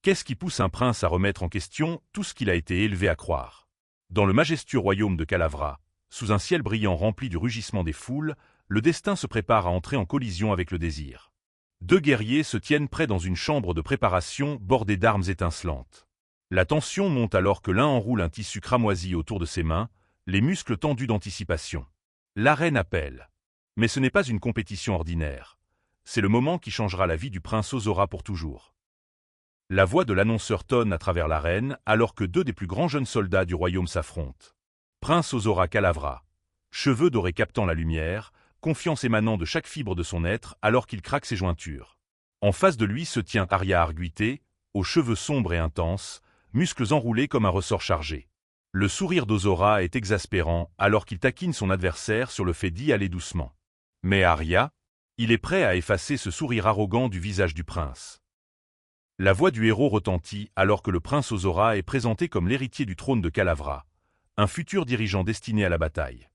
Qu'est-ce qui pousse un prince à remettre en question tout ce qu'il a été élevé à croire? Dans le majestueux royaume de Kalavra, sous un ciel brillant rempli du rugissement des foules, le destin se prépare à entrer en collision avec le désir. Deux guerriers se tiennent prêts dans une chambre de préparation bordée d'armes étincelantes. La tension monte alors que l'un enroule un tissu cramoisi autour de ses mains, les muscles tendus d'anticipation. L'arène appelle. Mais ce n'est pas une compétition ordinaire. C'est le moment qui changera la vie du prince Ozora pour toujours. La voix de l'annonceur tonne à travers l'arène alors que deux des plus grands jeunes soldats du royaume s'affrontent. Prince Ozora Kalavra, cheveux dorés captant la lumière, confiance émanant de chaque fibre de son être alors qu'il craque ses jointures. En face de lui se tient Arya Arguité, aux cheveux sombres et intenses, muscles enroulés comme un ressort chargé. Le sourire d'Ozora est exaspérant alors qu'il taquine son adversaire sur le fait d'y aller doucement. Mais Arya, il est prêt à effacer ce sourire arrogant du visage du prince. La voix du héros retentit alors que le prince Ozora est présenté comme l'héritier du trône de Kalavra, un futur dirigeant destiné à la bataille.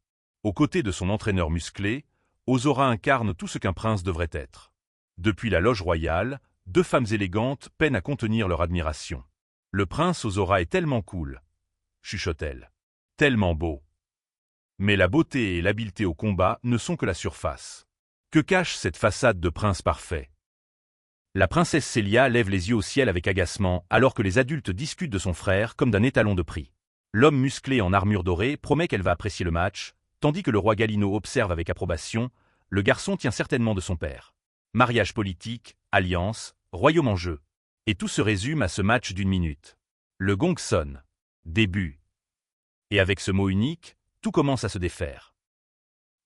Aux côtés de son entraîneur musclé, Ozora incarne tout ce qu'un prince devrait être. Depuis la loge royale, deux femmes élégantes peinent à contenir leur admiration. Le prince Ozora est tellement cool, chuchote-t-elle. Tellement beau. Mais la beauté et l'habileté au combat ne sont que la surface. Que cache cette façade de prince parfait? La princesse Célia lève les yeux au ciel avec agacement alors que les adultes discutent de son frère comme d'un étalon de prix. L'homme musclé en armure dorée promet qu'elle va apprécier le match, tandis que le roi Galino observe avec approbation. Le garçon tient certainement de son père. Mariage politique, alliance, royaume en jeu. Et tout se résume à ce match d'1 minute. Le gong sonne. Début. Et avec ce mot unique, tout commence à se défaire.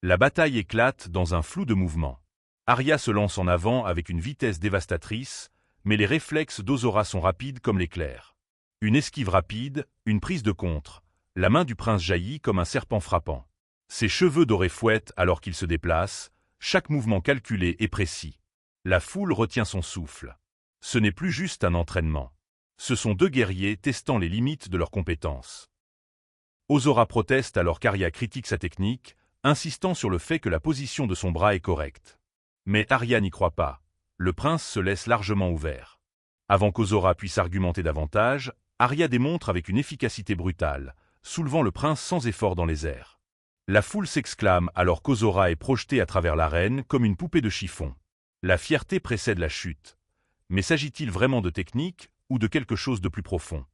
La bataille éclate dans un flou de mouvements. Arya se lance en avant avec une vitesse dévastatrice, mais les réflexes d'Ozora sont rapides comme l'éclair. Une esquive rapide, une prise de contre. La main du prince jaillit comme un serpent frappant. Ses cheveux dorés fouettent alors qu'il se déplace, chaque mouvement calculé et précis. La foule retient son souffle. Ce n'est plus juste un entraînement. Ce sont deux guerriers testant les limites de leurs compétences. Ozora proteste alors qu'Arya critique sa technique, insistant sur le fait que la position de son bras est correcte. Mais Arya n'y croit pas. Le prince se laisse largement ouvert. Avant qu'Ozora puisse argumenter davantage, Arya démontre avec une efficacité brutale, soulevant le prince sans effort dans les airs. La foule s'exclame alors qu'Ozora est projetée à travers l'arène comme une poupée de chiffon. La fierté précède la chute. Mais s'agit-il vraiment de technique ou de quelque chose de plus profond?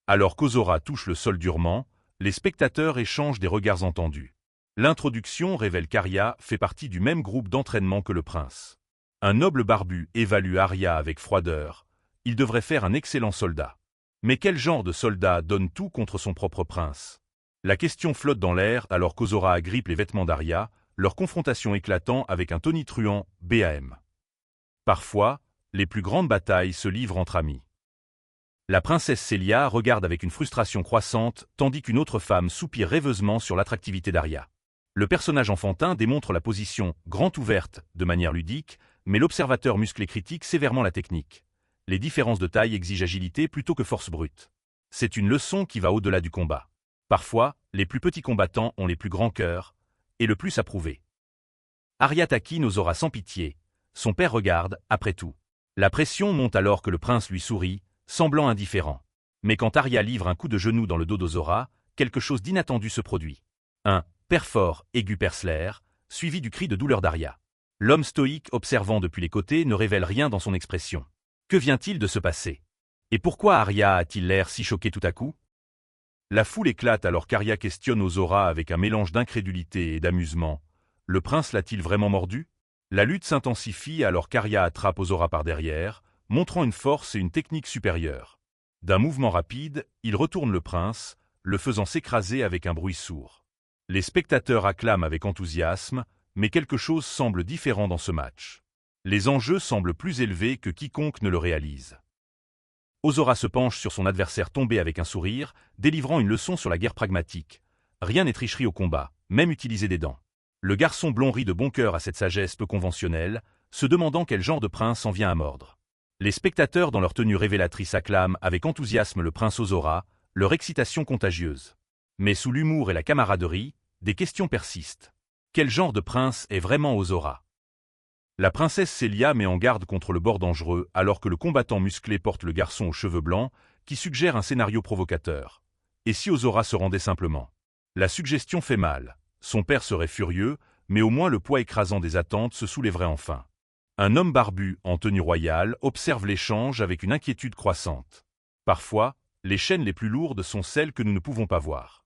Alors qu'Ozora touche le sol durement, les spectateurs échangent des regards entendus. L'introduction révèle qu'Arya fait partie du même groupe d'entraînement que le prince. Un noble barbu évalue Arya avec froideur. Il devrait faire un excellent soldat. Mais quel genre de soldat donne tout contre son propre prince? La question flotte dans l'air alors qu'Ozora agrippe les vêtements d'Arya, leur confrontation éclatant avec un tonitruant BAM. Parfois, les plus grandes batailles se livrent entre amis. La princesse Célia regarde avec une frustration croissante tandis qu'une autre femme soupire rêveusement sur l'attractivité d'Arya. Le personnage enfantin démontre la position grande ouverte de manière ludique, mais l'observateur musclé critique sévèrement la technique. Les différences de taille exigent agilité plutôt que force brute. C'est une leçon qui va au-delà du combat. Parfois, les plus petits combattants ont les plus grands cœurs, et le plus à prouver. Arya taquine Ozora sans pitié. Son père regarde, après tout. La pression monte alors que le prince lui sourit, semblant indifférent. Mais quand Arya livre un coup de genou dans le dos d'Ozora, quelque chose d'inattendu se produit. Un père fort, aigu percelaire, suivi du cri de douleur d'Arya. L'homme stoïque observant depuis les côtés ne révèle rien dans son expression. Que vient-il de se passer? Et pourquoi Arya a-t-il l'air si choqué tout à coup? La foule éclate alors qu'Arya questionne Ozora avec un mélange d'incrédulité et d'amusement. Le prince l'a-t-il vraiment mordu? La lutte s'intensifie alors qu'Arya attrape Ozora par derrière, montrant une force et une technique supérieures. D'un mouvement rapide, il retourne le prince, le faisant s'écraser avec un bruit sourd. Les spectateurs acclament avec enthousiasme, mais quelque chose semble différent dans ce match. Les enjeux semblent plus élevés que quiconque ne le réalise. Ozora se penche sur son adversaire tombé avec un sourire, délivrant une leçon sur la guerre pragmatique. Rien n'est tricherie au combat, même utiliser des dents. Le garçon blond rit de bon cœur à cette sagesse peu conventionnelle, se demandant quel genre de prince en vient à mordre. Les spectateurs dans leur tenue révélatrice acclament avec enthousiasme le prince Ozora, leur excitation contagieuse. Mais sous l'humour et la camaraderie, des questions persistent. Quel genre de prince est vraiment Ozora? La princesse Célia met en garde contre le bord dangereux alors que le combattant musclé porte le garçon aux cheveux blancs, qui suggère un scénario provocateur. Et si Ozora se rendait simplement? La suggestion fait mal. Son père serait furieux, mais au moins le poids écrasant des attentes se soulèverait enfin. Un homme barbu, en tenue royale, observe l'échange avec une inquiétude croissante. Parfois, les chaînes les plus lourdes sont celles que nous ne pouvons pas voir.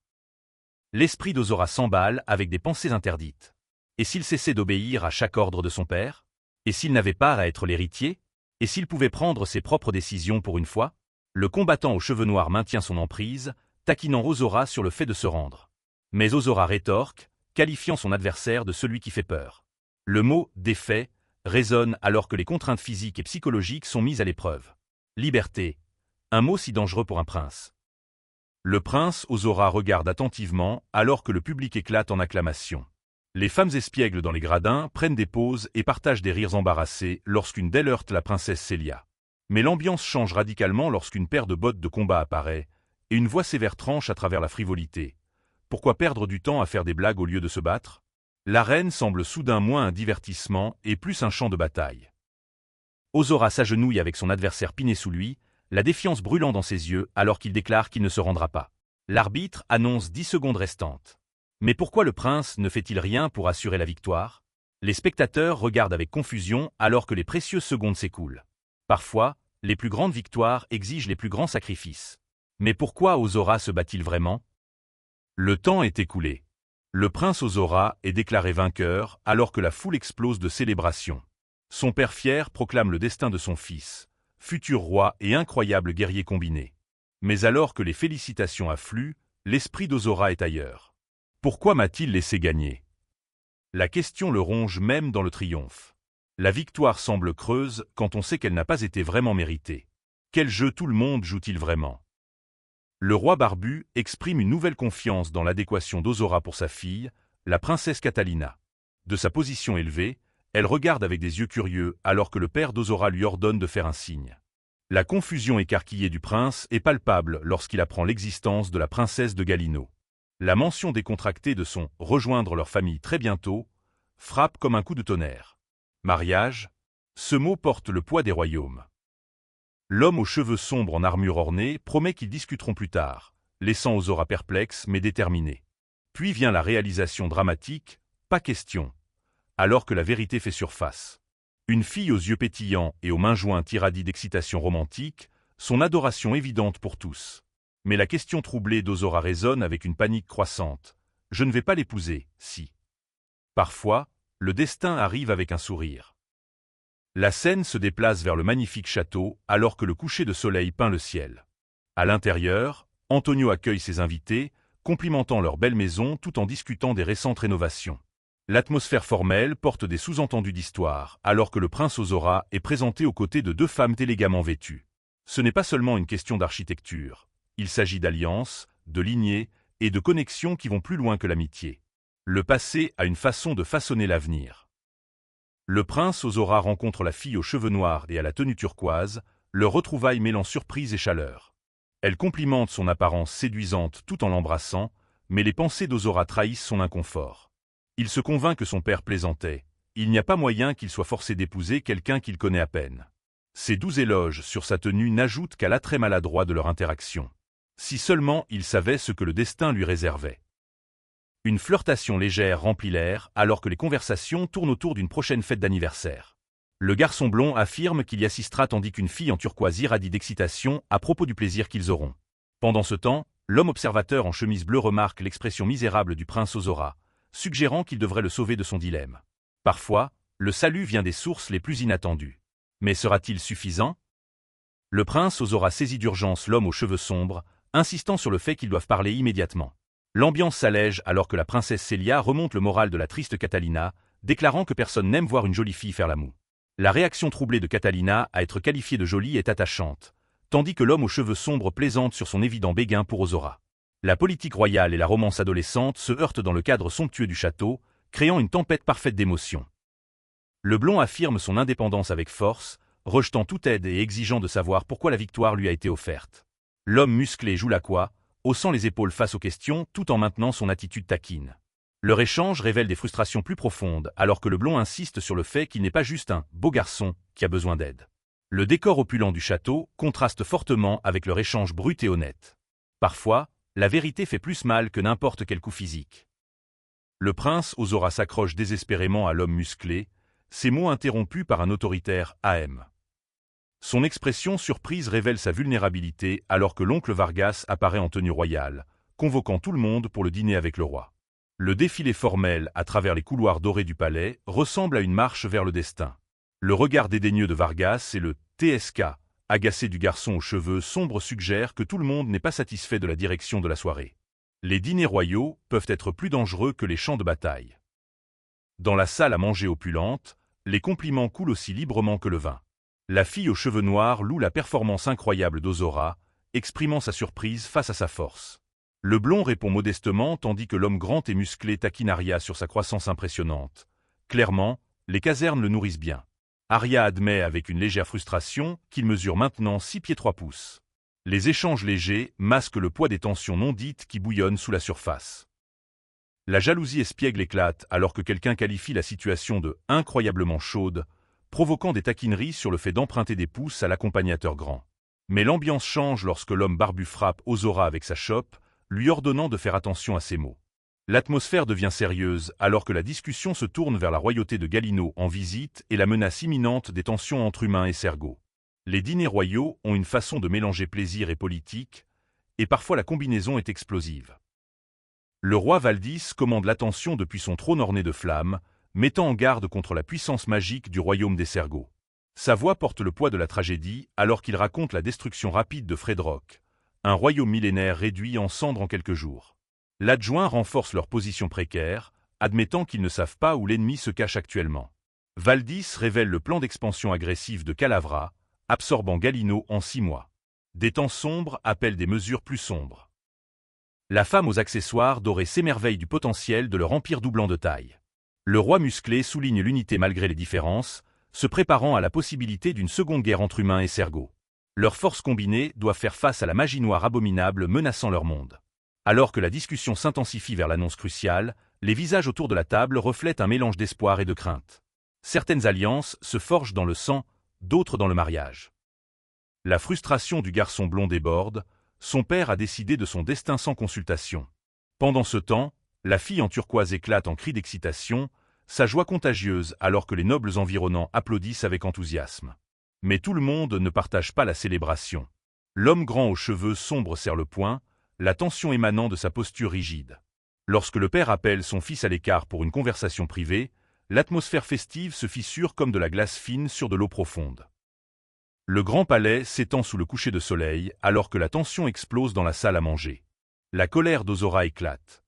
L'esprit d'Ozora s'emballe avec des pensées interdites. Et s'il cessait d'obéir à chaque ordre de son père? Et s'il n'avait pas à être l'héritier? Et s'il pouvait prendre ses propres décisions pour une fois? Le combattant aux cheveux noirs maintient son emprise, taquinant Ozora sur le fait de se rendre. Mais Ozora rétorque, qualifiant son adversaire de celui qui fait peur. Le mot « défait » résonne alors que les contraintes physiques et psychologiques sont mises à l'épreuve. Liberté. Un mot si dangereux pour un prince. Le prince Ozora regarde attentivement alors que le public éclate en acclamations. Les femmes espiègles dans les gradins prennent des pauses et partagent des rires embarrassés lorsqu'une d'elles heurte la princesse Célia. Mais l'ambiance change radicalement lorsqu'une paire de bottes de combat apparaît, et une voix sévère tranche à travers la frivolité. Pourquoi perdre du temps à faire des blagues au lieu de se battre? L'arène semble soudain moins un divertissement et plus un champ de bataille. Ozora s'agenouille avec son adversaire piné sous lui, la défiance brûlant dans ses yeux alors qu'il déclare qu'il ne se rendra pas. L'arbitre annonce 10 secondes restantes. Mais pourquoi le prince ne fait-il rien pour assurer la victoire? Les spectateurs regardent avec confusion alors que les précieuses secondes s'écoulent. Parfois, les plus grandes victoires exigent les plus grands sacrifices. Mais pourquoi Ozora se bat-il vraiment? Le temps est écoulé. Le prince Ozora est déclaré vainqueur alors que la foule explose de célébration. Son père fier proclame le destin de son fils, futur roi et incroyable guerrier combiné. Mais alors que les félicitations affluent, l'esprit d'Ozora est ailleurs. Pourquoi m'a-t-il laissé gagner? La question le ronge même dans le triomphe. La victoire semble creuse quand on sait qu'elle n'a pas été vraiment méritée. Quel jeu tout le monde joue-t-il vraiment? Le roi barbu exprime une nouvelle confiance dans l'adéquation d'Ozora pour sa fille, la princesse Catalina. De sa position élevée, elle regarde avec des yeux curieux alors que le père d'Ozora lui ordonne de faire un signe. La confusion écarquillée du prince est palpable lorsqu'il apprend l'existence de la princesse de Galino. La mention décontractée de son « rejoindre leur famille très bientôt » frappe comme un coup de tonnerre. Mariage? Ce mot porte le poids des royaumes. L'homme aux cheveux sombres en armure ornée promet qu'ils discuteront plus tard, laissant Ozora perplexe mais déterminé. Puis vient la réalisation dramatique, pas question, alors que la vérité fait surface. Une fille aux yeux pétillants et aux mains jointes irradie d'excitation romantique, son adoration évidente pour tous. Mais la question troublée d'Ozora résonne avec une panique croissante. Je ne vais pas l'épouser, si. Parfois, le destin arrive avec un sourire. La scène se déplace vers le magnifique château alors que le coucher de soleil peint le ciel. À l'intérieur, Antonio accueille ses invités, complimentant leur belle maison tout en discutant des récentes rénovations. L'atmosphère formelle porte des sous-entendus d'histoire alors que le prince Ozora est présenté aux côtés de deux femmes élégamment vêtues. Ce n'est pas seulement une question d'architecture. Il s'agit d'alliances, de lignées et de connexions qui vont plus loin que l'amitié. Le passé a une façon de façonner l'avenir. Le prince Ozora rencontre la fille aux cheveux noirs et à la tenue turquoise, leur retrouvaille mêlant surprise et chaleur. Elle complimente son apparence séduisante tout en l'embrassant, mais les pensées d'Ozora trahissent son inconfort. Il se convainc que son père plaisantait. Il n'y a pas moyen qu'il soit forcé d'épouser quelqu'un qu'il connaît à peine. Ses doux éloges sur sa tenue n'ajoutent qu'à l'attrait maladroit de leur interaction. Si seulement il savait ce que le destin lui réservait. Une flirtation légère remplit l'air alors que les conversations tournent autour d'une prochaine fête d'anniversaire. Le garçon blond affirme qu'il y assistera tandis qu'une fille en turquoise irradie d'excitation à propos du plaisir qu'ils auront. Pendant ce temps, l'homme observateur en chemise bleue remarque l'expression misérable du prince Ozora, suggérant qu'il devrait le sauver de son dilemme. Parfois, le salut vient des sources les plus inattendues. Mais sera-t-il suffisant? Le prince Ozora saisit d'urgence l'homme aux cheveux sombres, insistant sur le fait qu'ils doivent parler immédiatement. L'ambiance s'allège alors que la princesse Célia remonte le moral de la triste Catalina, déclarant que personne n'aime voir une jolie fille faire la moue. La réaction troublée de Catalina à être qualifiée de jolie est attachante, tandis que l'homme aux cheveux sombres plaisante sur son évident béguin pour Ozora. La politique royale et la romance adolescente se heurtent dans le cadre somptueux du château, créant une tempête parfaite d'émotions. Le blond affirme son indépendance avec force, rejetant toute aide et exigeant de savoir pourquoi la victoire lui a été offerte. L'homme musclé joue la quoi, haussant les épaules face aux questions tout en maintenant son attitude taquine. Leur échange révèle des frustrations plus profondes, alors que le blond insiste sur le fait qu'il n'est pas juste un beau garçon qui a besoin d'aide. Le décor opulent du château contraste fortement avec leur échange brut et honnête. Parfois, la vérité fait plus mal que n'importe quel coup physique. Le prince Ozora s'accroche désespérément à l'homme musclé, ses mots interrompus par un autoritaire AM. Son expression surprise révèle sa vulnérabilité alors que l'oncle Vargas apparaît en tenue royale, convoquant tout le monde pour le dîner avec le roi. Le défilé formel à travers les couloirs dorés du palais ressemble à une marche vers le destin. Le regard dédaigneux de Vargas et le TSK, agacé du garçon aux cheveux sombres suggèrent que tout le monde n'est pas satisfait de la direction de la soirée. Les dîners royaux peuvent être plus dangereux que les champs de bataille. Dans la salle à manger opulente, les compliments coulent aussi librement que le vin. La fille aux cheveux noirs loue la performance incroyable d'Ozora, exprimant sa surprise face à sa force. Le blond répond modestement tandis que l'homme grand et musclé taquine Arya sur sa croissance impressionnante. Clairement, les casernes le nourrissent bien. Arya admet avec une légère frustration qu'il mesure maintenant 6 pieds 3 pouces. Les échanges légers masquent le poids des tensions non dites qui bouillonnent sous la surface. La jalousie espiègle éclate alors que quelqu'un qualifie la situation de « incroyablement chaude », provoquant des taquineries sur le fait d'emprunter des pouces à l'accompagnateur grand. Mais l'ambiance change lorsque l'homme barbu frappe Ozora avec sa chope, lui ordonnant de faire attention à ses mots. L'atmosphère devient sérieuse alors que la discussion se tourne vers la royauté de Galino en visite et la menace imminente des tensions entre humains et Sergo. Les dîners royaux ont une façon de mélanger plaisir et politique, et parfois la combinaison est explosive. Le roi Valdis commande l'attention depuis son trône orné de flammes, mettant en garde contre la puissance magique du royaume des Sergo. Sa voix porte le poids de la tragédie alors qu'il raconte la destruction rapide de Fredrock, un royaume millénaire réduit en cendres en quelques jours. L'adjoint renforce leur position précaire, admettant qu'ils ne savent pas où l'ennemi se cache actuellement. Valdis révèle le plan d'expansion agressive de Calavra, absorbant Galino en 6 mois. Des temps sombres appellent des mesures plus sombres. La femme aux accessoires dorés s'émerveille du potentiel de leur empire doublant de taille. Le roi musclé souligne l'unité malgré les différences, se préparant à la possibilité d'une seconde guerre entre humains et Sergo. Leurs forces combinées doivent faire face à la magie noire abominable menaçant leur monde. Alors que la discussion s'intensifie vers l'annonce cruciale, les visages autour de la table reflètent un mélange d'espoir et de crainte. Certaines alliances se forgent dans le sang, d'autres dans le mariage. La frustration du garçon blond déborde, son père a décidé de son destin sans consultation. Pendant ce temps, la fille en turquoise éclate en cris d'excitation, sa joie contagieuse alors que les nobles environnants applaudissent avec enthousiasme. Mais tout le monde ne partage pas la célébration. L'homme grand aux cheveux sombres serre le poing, la tension émanant de sa posture rigide. Lorsque le père appelle son fils à l'écart pour une conversation privée, l'atmosphère festive se fissure comme de la glace fine sur de l'eau profonde. Le grand palais s'étend sous le coucher de soleil alors que la tension explose dans la salle à manger. La colère d'Ozora éclate.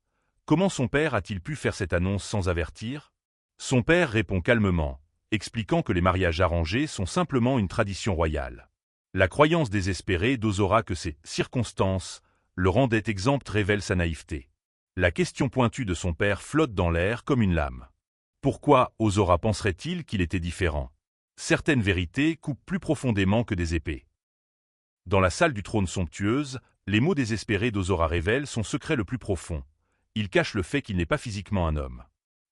Comment son père a-t-il pu faire cette annonce sans avertir? Son père répond calmement, expliquant que les mariages arrangés sont simplement une tradition royale. La croyance désespérée d'Ozora que ces circonstances le rendaient exempt révèle sa naïveté. La question pointue de son père flotte dans l'air comme une lame. Pourquoi Ozora penserait-il qu'il était différent? Certaines vérités coupent plus profondément que des épées. Dans la salle du trône somptueuse, les mots désespérés d'Ozora révèlent son secret le plus profond. Il cache le fait qu'il n'est pas physiquement un homme.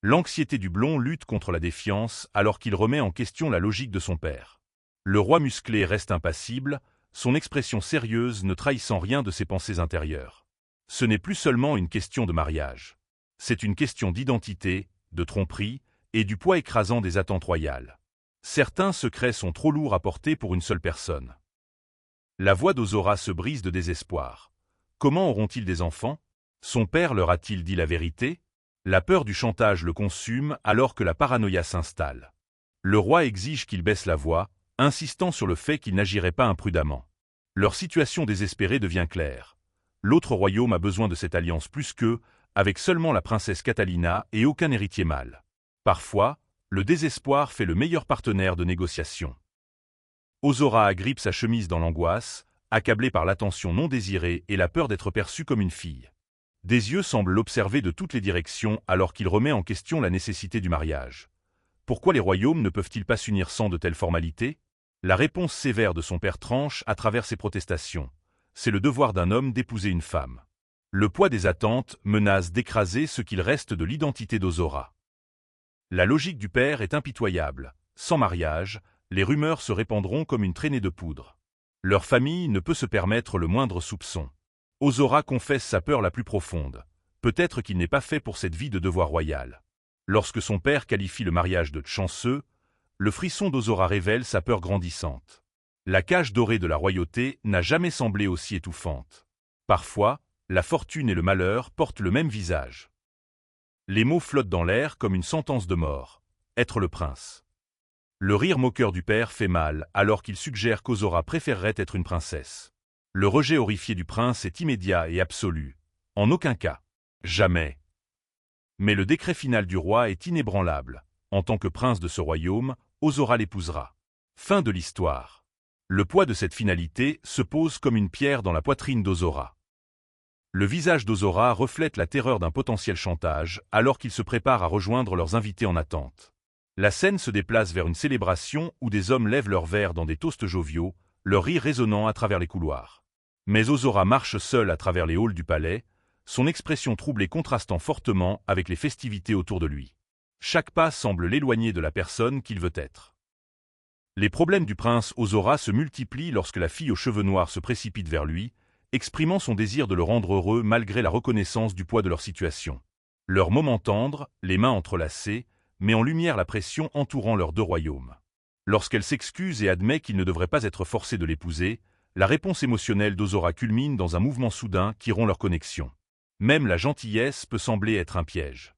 L'anxiété du blond lutte contre la défiance alors qu'il remet en question la logique de son père. Le roi musclé reste impassible, son expression sérieuse ne trahissant rien de ses pensées intérieures. Ce n'est plus seulement une question de mariage. C'est une question d'identité, de tromperie, et du poids écrasant des attentes royales. Certains secrets sont trop lourds à porter pour une seule personne. La voix d'Ozora se brise de désespoir. Comment auront-ils des enfants? Son père leur a-t-il dit la vérité? La peur du chantage le consume alors que la paranoïa s'installe. Le roi exige qu'il baisse la voix, insistant sur le fait qu'il n'agirait pas imprudemment. Leur situation désespérée devient claire. L'autre royaume a besoin de cette alliance plus qu'eux, avec seulement la princesse Catalina et aucun héritier mâle. Parfois, le désespoir fait le meilleur partenaire de négociation. Ozora agrippe sa chemise dans l'angoisse, accablée par l'attention non désirée et la peur d'être perçue comme une fille. Des yeux semblent l'observer de toutes les directions alors qu'il remet en question la nécessité du mariage. Pourquoi les royaumes ne peuvent-ils pas s'unir sans de telles formalités? La réponse sévère de son père tranche à travers ses protestations. C'est le devoir d'un homme d'épouser une femme. Le poids des attentes menace d'écraser ce qu'il reste de l'identité d'Ozora. La logique du père est impitoyable. Sans mariage, les rumeurs se répandront comme une traînée de poudre. Leur famille ne peut se permettre le moindre soupçon. Ozora confesse sa peur la plus profonde. Peut-être qu'il n'est pas fait pour cette vie de devoir royal. Lorsque son père qualifie le mariage de chanceux, le frisson d'Ozora révèle sa peur grandissante. La cage dorée de la royauté n'a jamais semblé aussi étouffante. Parfois, la fortune et le malheur portent le même visage. Les mots flottent dans l'air comme une sentence de mort. Être le prince. Le rire moqueur du père fait mal alors qu'il suggère qu'Ozora préférerait être une princesse. Le rejet horrifié du prince est immédiat et absolu. En aucun cas. Jamais. Mais le décret final du roi est inébranlable. En tant que prince de ce royaume, Ozora l'épousera. Fin de l'histoire. Le poids de cette finalité se pose comme une pierre dans la poitrine d'Ozora. Le visage d'Ozora reflète la terreur d'un potentiel chantage alors qu'il se prépare à rejoindre leurs invités en attente. La scène se déplace vers une célébration où des hommes lèvent leurs verres dans des toasts joviaux, leur rire résonnant à travers les couloirs. Mais Ozora marche seul à travers les halls du palais, son expression troublée contrastant fortement avec les festivités autour de lui. Chaque pas semble l'éloigner de la personne qu'il veut être. Les problèmes du prince Ozora se multiplient lorsque la fille aux cheveux noirs se précipite vers lui, exprimant son désir de le rendre heureux malgré la reconnaissance du poids de leur situation. Leur moment tendre, les mains entrelacées, met en lumière la pression entourant leurs deux royaumes. Lorsqu'elle s'excuse et admet qu'il ne devrait pas être forcé de l'épouser, la réponse émotionnelle d'Ozora culmine dans un mouvement soudain qui rompt leur connexion. Même la gentillesse peut sembler être un piège.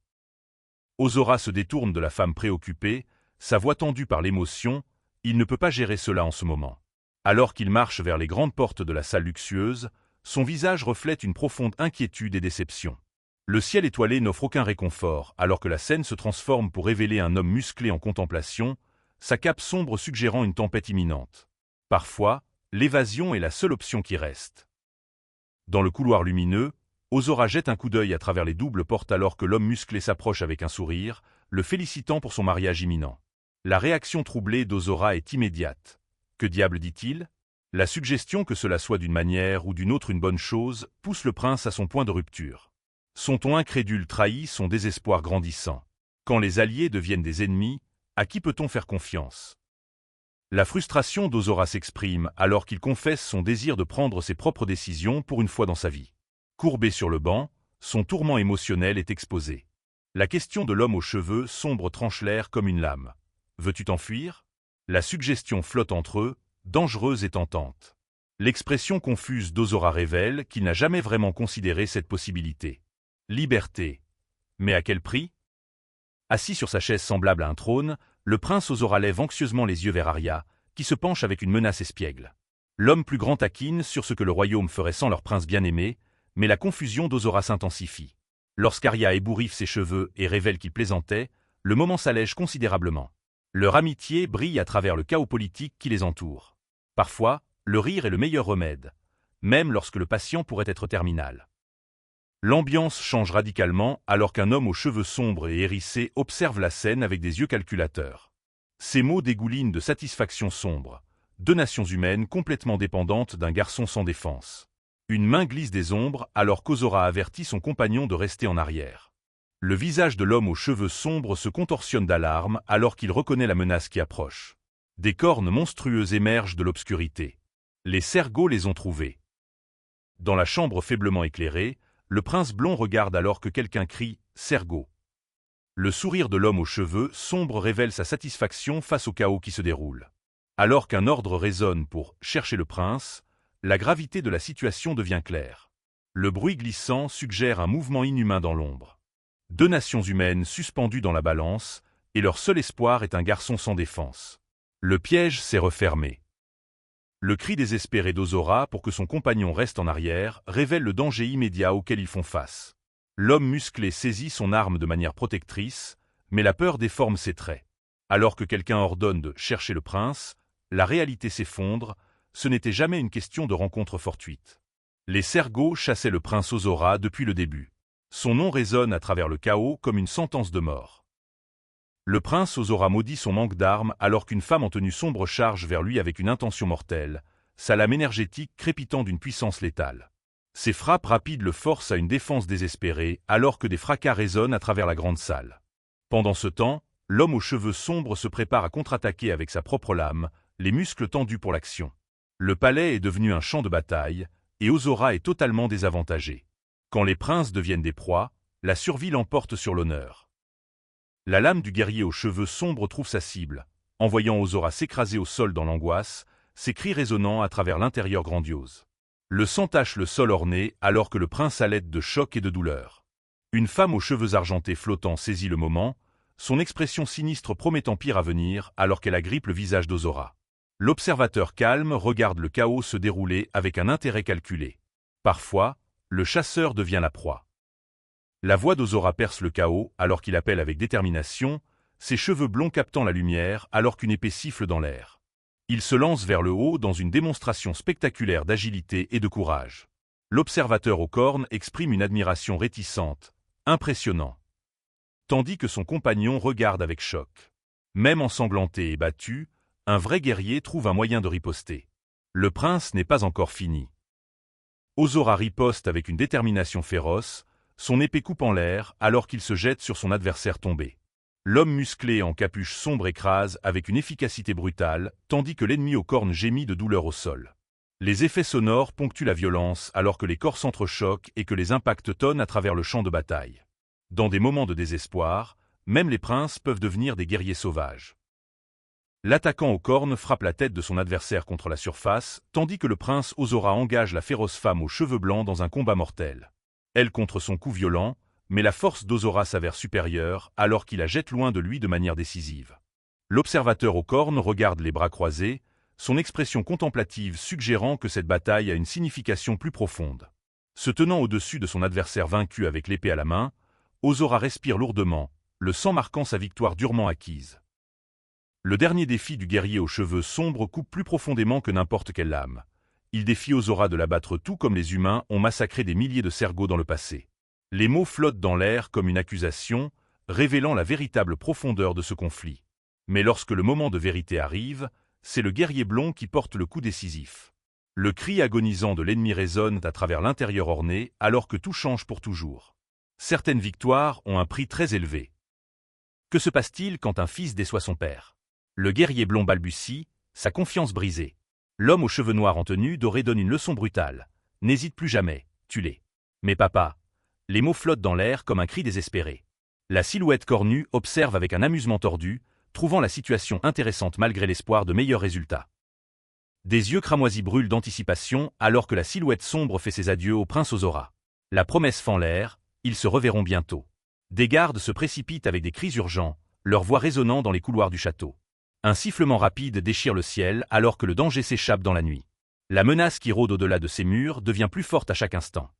Ozora se détourne de la femme préoccupée, sa voix tendue par l'émotion, il ne peut pas gérer cela en ce moment. Alors qu'il marche vers les grandes portes de la salle luxueuse, son visage reflète une profonde inquiétude et déception. Le ciel étoilé n'offre aucun réconfort, alors que la scène se transforme pour révéler un homme musclé en contemplation, sa cape sombre suggérant une tempête imminente. Parfois, l'évasion est la seule option qui reste. Dans le couloir lumineux, Ozora jette un coup d'œil à travers les doubles portes alors que l'homme musclé s'approche avec un sourire, le félicitant pour son mariage imminent. La réaction troublée d'Ozora est immédiate. Que diable dit-il? La suggestion que cela soit d'une manière ou d'une autre une bonne chose pousse le prince à son point de rupture. Son ton incrédule trahit son désespoir grandissant. Quand les alliés deviennent des ennemis, à qui peut-on faire confiance? La frustration d'Ozora s'exprime alors qu'il confesse son désir de prendre ses propres décisions pour une fois dans sa vie. Courbé sur le banc, son tourment émotionnel est exposé. La question de l'homme aux cheveux sombres tranche l'air comme une lame. Veux-tu t'enfuir? La suggestion flotte entre eux, dangereuse et tentante. L'expression confuse d'Ozora révèle qu'il n'a jamais vraiment considéré cette possibilité. Liberté. Mais à quel prix? Assis sur sa chaise semblable à un trône, le prince Ozora lève anxieusement les yeux vers Arya, qui se penche avec une menace espiègle. L'homme plus grand taquine sur ce que le royaume ferait sans leur prince bien-aimé, mais la confusion d'Ozora s'intensifie. Lorsqu'Arya ébouriffe ses cheveux et révèle qu'il plaisantait, le moment s'allège considérablement. Leur amitié brille à travers le chaos politique qui les entoure. Parfois, le rire est le meilleur remède, même lorsque le patient pourrait être terminal. L'ambiance change radicalement alors qu'un homme aux cheveux sombres et hérissés observe la scène avec des yeux calculateurs. Ses mots dégoulinent de satisfaction sombre. Deux nations humaines complètement dépendantes d'un garçon sans défense. Une main glisse des ombres alors qu'Ozora avertit son compagnon de rester en arrière. Le visage de l'homme aux cheveux sombres se contorsionne d'alarme alors qu'il reconnaît la menace qui approche. Des cornes monstrueuses émergent de l'obscurité. Les Sergos les ont trouvés. Dans la chambre faiblement éclairée, le prince blond regarde alors que quelqu'un crie « Sergo ». Le sourire de l'homme aux cheveux sombres révèle sa satisfaction face au chaos qui se déroule. Alors qu'un ordre résonne pour « chercher le prince », la gravité de la situation devient claire. Le bruit glissant suggère un mouvement inhumain dans l'ombre. Deux nations humaines suspendues dans la balance, et leur seul espoir est un garçon sans défense. Le piège s'est refermé. Le cri désespéré d'Ozora pour que son compagnon reste en arrière révèle le danger immédiat auquel ils font face. L'homme musclé saisit son arme de manière protectrice, mais la peur déforme ses traits. Alors que quelqu'un ordonne de chercher le prince, la réalité s'effondre, ce n'était jamais une question de rencontre fortuite. Les Sergos chassaient le prince Ozora depuis le début. Son nom résonne à travers le chaos comme une sentence de mort. Le prince Ozora maudit son manque d'armes alors qu'une femme en tenue sombre charge vers lui avec une intention mortelle, sa lame énergétique crépitant d'une puissance létale. Ses frappes rapides le forcent à une défense désespérée alors que des fracas résonnent à travers la grande salle. Pendant ce temps, l'homme aux cheveux sombres se prépare à contre-attaquer avec sa propre lame, les muscles tendus pour l'action. Le palais est devenu un champ de bataille, et Ozora est totalement désavantagé. Quand les princes deviennent des proies, la survie l'emporte sur l'honneur. La lame du guerrier aux cheveux sombres trouve sa cible, en voyant Ozora s'écraser au sol dans l'angoisse, ses cris résonnant à travers l'intérieur grandiose. Le sang tache le sol orné alors que le prince halète de choc et de douleur. Une femme aux cheveux argentés flottants saisit le moment, son expression sinistre promettant pire à venir alors qu'elle agrippe le visage d'Ozora. L'observateur calme regarde le chaos se dérouler avec un intérêt calculé. Parfois, le chasseur devient la proie. La voix d'Ozora perce le chaos alors qu'il appelle avec détermination, ses cheveux blonds captant la lumière alors qu'une épée siffle dans l'air. Il se lance vers le haut dans une démonstration spectaculaire d'agilité et de courage. L'observateur aux cornes exprime une admiration réticente, impressionnant. Tandis que son compagnon regarde avec choc. Même ensanglanté et battu, un vrai guerrier trouve un moyen de riposter. Le prince n'est pas encore fini. Ozora riposte avec une détermination féroce, son épée coupe en l'air alors qu'il se jette sur son adversaire tombé. L'homme musclé en capuche sombre écrase avec une efficacité brutale, tandis que l'ennemi aux cornes gémit de douleur au sol. Les effets sonores ponctuent la violence alors que les corps s'entrechoquent et que les impacts tonnent à travers le champ de bataille. Dans des moments de désespoir, même les princes peuvent devenir des guerriers sauvages. L'attaquant aux cornes frappe la tête de son adversaire contre la surface, tandis que le prince Ozora engage la féroce femme aux cheveux blancs dans un combat mortel. Elle contre son coup violent, mais la force d'Ozora s'avère supérieure alors qu'il la jette loin de lui de manière décisive. L'observateur aux cornes regarde les bras croisés, son expression contemplative suggérant que cette bataille a une signification plus profonde. Se tenant au-dessus de son adversaire vaincu avec l'épée à la main, Ozora respire lourdement, le sang marquant sa victoire durement acquise. Le dernier défi du guerrier aux cheveux sombres coupe plus profondément que n'importe quelle lame. Il défie Ozora de l'abattre tout comme les humains ont massacré des milliers de Sergos dans le passé. Les mots flottent dans l'air comme une accusation, révélant la véritable profondeur de ce conflit. Mais lorsque le moment de vérité arrive, c'est le guerrier blond qui porte le coup décisif. Le cri agonisant de l'ennemi résonne à travers l'intérieur orné alors que tout change pour toujours. Certaines victoires ont un prix très élevé. Que se passe-t-il quand un fils déçoit son père? Le guerrier blond balbutie, sa confiance brisée. L'homme aux cheveux noirs en tenue dorée donne une leçon brutale. N'hésite plus jamais, tue-les. Mais papa, les mots flottent dans l'air comme un cri désespéré. La silhouette cornue observe avec un amusement tordu, trouvant la situation intéressante malgré l'espoir de meilleurs résultats. Des yeux cramoisis brûlent d'anticipation alors que la silhouette sombre fait ses adieux au prince Ozora. La promesse fend l'air, ils se reverront bientôt. Des gardes se précipitent avec des cris urgents, leur voix résonnant dans les couloirs du château. Un sifflement rapide déchire le ciel alors que le danger s'échappe dans la nuit. La menace qui rôde au-delà de ces murs devient plus forte à chaque instant.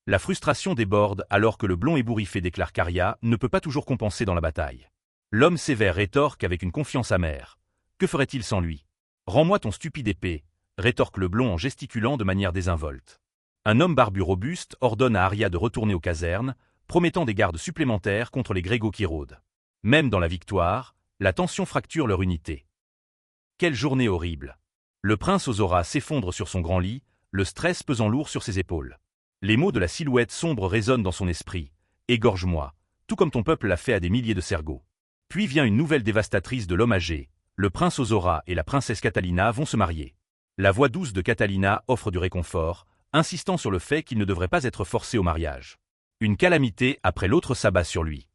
La frustration déborde alors que le blond ébouriffé déclare qu'Arya ne peut pas toujours compenser dans la bataille. L'homme sévère rétorque avec une confiance amère. Que ferait-il sans lui? Rends-moi ton stupide épée, rétorque le blond en gesticulant de manière désinvolte. Un homme barbu robuste ordonne à Arya de retourner aux casernes, promettant des gardes supplémentaires contre les Grégos qui rôdent. Même dans la victoire, la tension fracture leur unité. Quelle journée horrible! Le prince Ozora s'effondre sur son grand lit, le stress pesant lourd sur ses épaules. Les mots de la silhouette sombre résonnent dans son esprit. Égorge-moi, tout comme ton peuple l'a fait à des milliers de Sergos. Puis vient une nouvelle dévastatrice de l'homme âgé. Le prince Ozora et la princesse Catalina vont se marier. La voix douce de Catalina offre du réconfort, insistant sur le fait qu'il ne devrait pas être forcé au mariage. Une calamité après l'autre s'abat sur lui.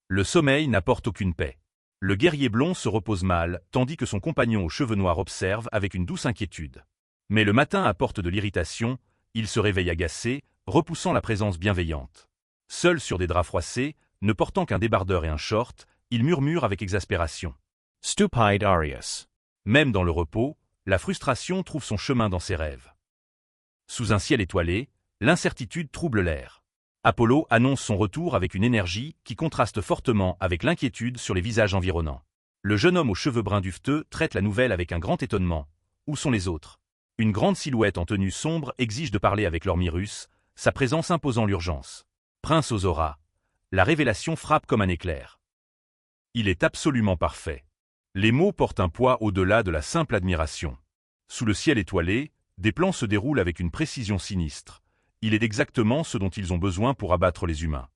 Le sommeil n'apporte aucune paix. Le guerrier blond se repose mal, tandis que son compagnon aux cheveux noirs observe avec une douce inquiétude. Mais le matin apporte de l'irritation, il se réveille agacé, repoussant la présence bienveillante. Seul sur des draps froissés, ne portant qu'un débardeur et un short, il murmure avec exaspération. Stupide Arius. Même dans le repos, la frustration trouve son chemin dans ses rêves. Sous un ciel étoilé, l'incertitude trouble l'air. Apollo annonce son retour avec une énergie qui contraste fortement avec l'inquiétude sur les visages environnants. Le jeune homme aux cheveux bruns duveteux traite la nouvelle avec un grand étonnement. Où sont les autres? Une grande silhouette en tenue sombre exige de parler avec l'Ormirus, sa présence imposant l'urgence. Prince Ozora. La révélation frappe comme un éclair. Il est absolument parfait. Les mots portent un poids au-delà de la simple admiration. Sous le ciel étoilé, Des plans se déroulent avec une précision sinistre. Il est exactement ce dont ils ont besoin pour abattre les humains.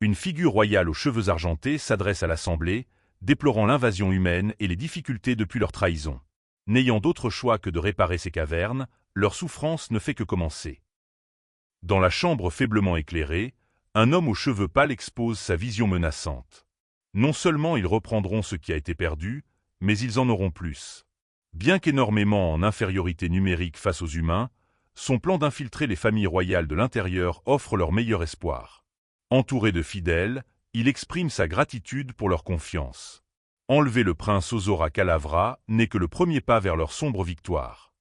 Une figure royale aux cheveux argentés s'adresse à l'Assemblée, déplorant l'invasion humaine et les difficultés depuis leur trahison. N'ayant d'autre choix que de réparer ces cavernes, leur souffrance ne fait que commencer. Dans la chambre faiblement éclairée, un homme aux cheveux pâles expose sa vision menaçante. Non seulement ils reprendront ce qui a été perdu, mais ils en auront plus. Bien qu'énormément en infériorité numérique face aux humains, son plan d'infiltrer les familles royales de l'intérieur offre leur meilleur espoir. Entouré de fidèles, il exprime sa gratitude pour leur confiance. Enlever le prince Ozora Calavra n'est que le premier pas vers leur sombre victoire.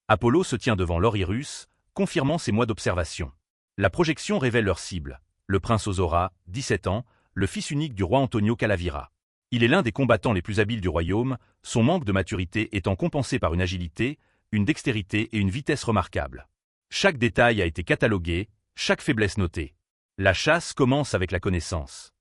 Apollo se tient devant l'Orirus, confirmant ses mois d'observation. La projection révèle leur cible, le prince Ozora, 17 ans, le fils unique du roi Antonio Calavira. Il est l'un des combattants les plus habiles du royaume, son manque de maturité étant compensé par une agilité, une dextérité et une vitesse remarquables. Chaque détail a été catalogué, chaque faiblesse notée. La chasse commence avec la connaissance.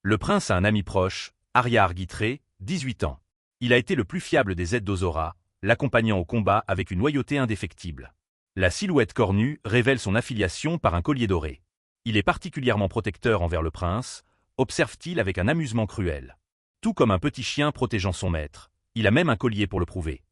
Le prince a un ami proche, Arya Argytré, 18 ans. Il a été le plus fiable des aides d'Ozora, l'accompagnant au combat avec une loyauté indéfectible. La silhouette cornue révèle son affiliation par un collier doré. Il est particulièrement protecteur envers le prince, observe-t-il avec un amusement cruel. Tout comme un petit chien protégeant son maître, il a même un collier pour le prouver.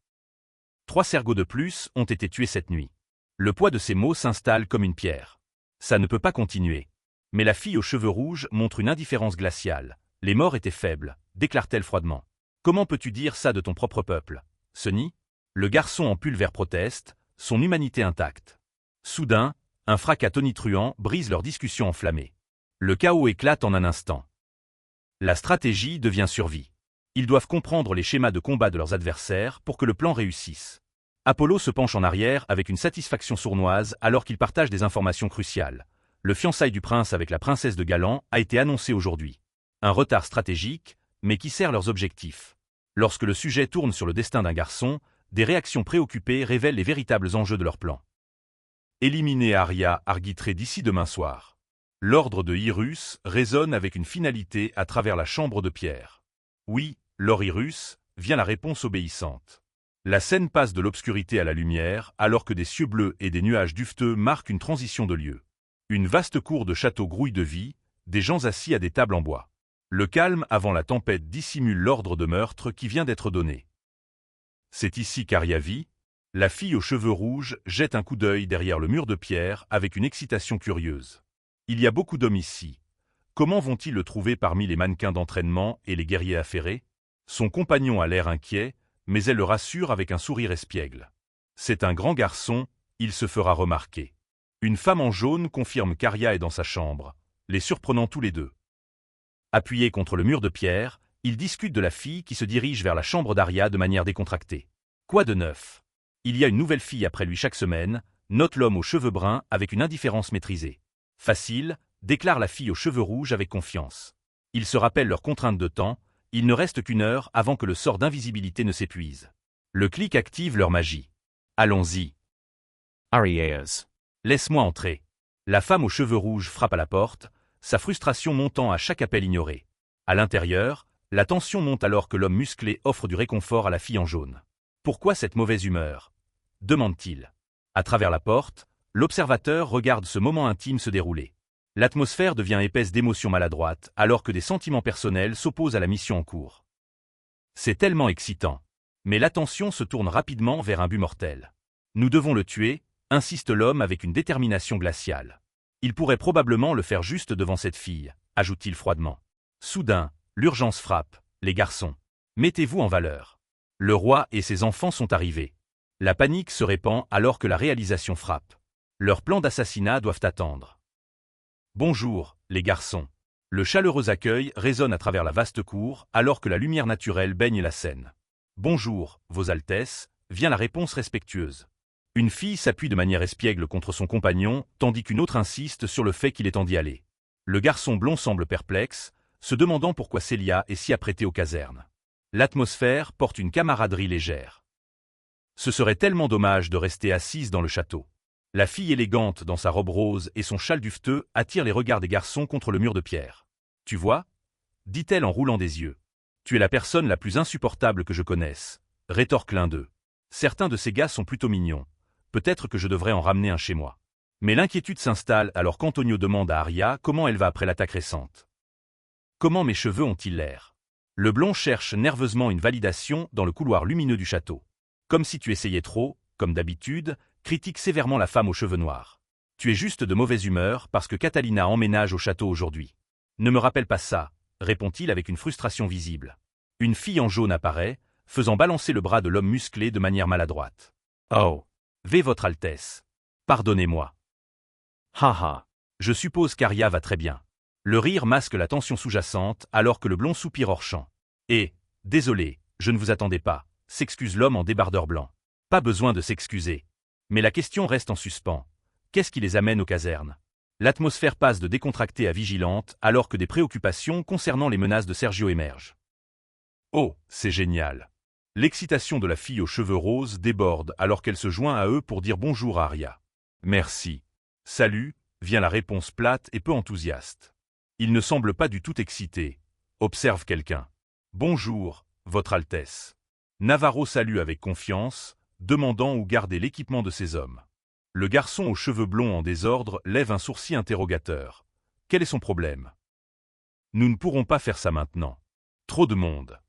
3 cergots de plus ont été tués cette nuit. Le poids de ces mots s'installe comme une pierre. Ça ne peut pas continuer. Mais la fille aux cheveux rouges montre une indifférence glaciale. Les morts étaient faibles, déclare-t-elle froidement. Comment peux-tu dire ça de ton propre peuple? Sonny? Le garçon en pulvère proteste, son humanité intacte. Soudain, un fracas tonitruant brise leur discussion enflammée. Le chaos éclate en un instant. La stratégie devient survie. Ils doivent comprendre les schémas de combat de leurs adversaires pour que le plan réussisse. Apollo se penche en arrière avec une satisfaction sournoise alors qu'il partage des informations cruciales. Le fiançailles du prince avec la princesse de Galant a été annoncé aujourd'hui. Un retard stratégique, mais qui sert leurs objectifs. Lorsque le sujet tourne sur le destin d'un garçon, des réactions préoccupées révèlent les véritables enjeux de leur plan. Éliminer Arya Argytré d'ici demain soir. L'ordre de Hyrus résonne avec une finalité à travers la chambre de pierre. Oui, l'Orirus, vient la réponse obéissante. La scène passe de l'obscurité à la lumière alors que des cieux bleus et des nuages dufteux marquent une transition de lieu. Une vaste cour de château grouille de vie, des gens assis à des tables en bois. Le calme avant la tempête dissimule l'ordre de meurtre qui vient d'être donné. C'est ici qu'Arya vit. La fille aux cheveux rouges jette un coup d'œil derrière le mur de pierre avec une excitation curieuse. Il y a beaucoup d'hommes ici. Comment vont-ils le trouver parmi les mannequins d'entraînement et les guerriers affairés? Son compagnon a l'air inquiet, mais elle le rassure avec un sourire espiègle. C'est un grand garçon, il se fera remarquer. Une femme en jaune confirme qu'Arya est dans sa chambre, les surprenant tous les deux. Appuyés contre le mur de pierre, ils discutent de la fille qui se dirige vers la chambre d'Arya de manière décontractée. Quoi de neuf? Il y a une nouvelle fille après lui chaque semaine, note l'homme aux cheveux bruns avec une indifférence maîtrisée. Facile, déclare la fille aux cheveux rouges avec confiance. Ils se rappellent leurs contraintes de temps, il ne reste qu'une heure avant que le sort d'invisibilité ne s'épuise. Le clic active leur magie. Allons-y. Arias. Laisse-moi entrer. La femme aux cheveux rouges frappe à la porte, sa frustration montant à chaque appel ignoré. À l'intérieur, la tension monte alors que l'homme musclé offre du réconfort à la fille en jaune. Pourquoi cette mauvaise humeur? Demande-t-il. À travers la porte, l'observateur regarde ce moment intime se dérouler. L'atmosphère devient épaisse d'émotions maladroites alors que des sentiments personnels s'opposent à la mission en cours. C'est tellement excitant. Mais l'attention se tourne rapidement vers un but mortel. Nous devons le tuer, insiste l'homme avec une détermination glaciale. Il pourrait probablement le faire juste devant cette fille, ajoute-t-il froidement. Soudain, l'urgence frappe, les garçons. Mettez-vous en valeur. Le roi et ses enfants sont arrivés. La panique se répand alors que la réalisation frappe. Leurs plans d'assassinat doivent attendre. Bonjour, les garçons. Le chaleureux accueil résonne à travers la vaste cour alors que la lumière naturelle baigne la scène. Bonjour, Vos Altesses, vient la réponse respectueuse. Une fille s'appuie de manière espiègle contre son compagnon, tandis qu'une autre insiste sur le fait qu'il est temps d'y aller. Le garçon blond semble perplexe, se demandant pourquoi Célia est si apprêtée aux casernes. L'atmosphère porte une camaraderie légère. Ce serait tellement dommage de rester assise dans le château. La fille élégante dans sa robe rose et son châle duveteux attire les regards des garçons contre le mur de pierre. « Tu vois » dit-elle en roulant des yeux. « Tu es la personne la plus insupportable que je connaisse » rétorque l'un d'eux. Certains de ces gars sont plutôt mignons, Peut-être que je devrais en ramener un chez moi. Mais l'inquiétude s'installe alors qu'Antonio demande à Arya comment elle va après l'attaque récente. Comment mes cheveux ont-ils l'air? Le blond cherche nerveusement une validation dans le couloir lumineux du château. Comme si tu essayais trop, comme d'habitude, critique sévèrement la femme aux cheveux noirs. Tu es juste de mauvaise humeur parce que Catalina emménage au château aujourd'hui. Ne me rappelle pas ça, répond-il avec une frustration visible. Une fille en jaune apparaît, faisant balancer le bras de l'homme musclé de manière maladroite. Oh. V votre Altesse. Pardonnez-moi. Haha. Je suppose qu'Arya va très bien. Le rire masque la tension sous-jacente alors que le blond soupire hors champ. Et, désolé, je ne vous attendais pas, s'excuse l'homme en débardeur blanc. Pas besoin de s'excuser. Mais la question reste en suspens. Qu'est-ce qui les amène aux casernes? L'atmosphère passe de décontractée à vigilante alors que des préoccupations concernant les menaces de Sergio émergent. Oh, c'est génial. L'excitation de la fille aux cheveux roses déborde alors qu'elle se joint à eux pour dire bonjour à Arya. Merci. Salut, vient la réponse plate et peu enthousiaste. Il ne semble pas du tout excité. Observe quelqu'un. Bonjour, votre Altesse. Navarro salue avec confiance, demandant où garder l'équipement de ses hommes. Le garçon aux cheveux blonds en désordre lève un sourcil interrogateur. Quel est son problème? Nous ne pourrons pas faire ça maintenant. Trop de monde.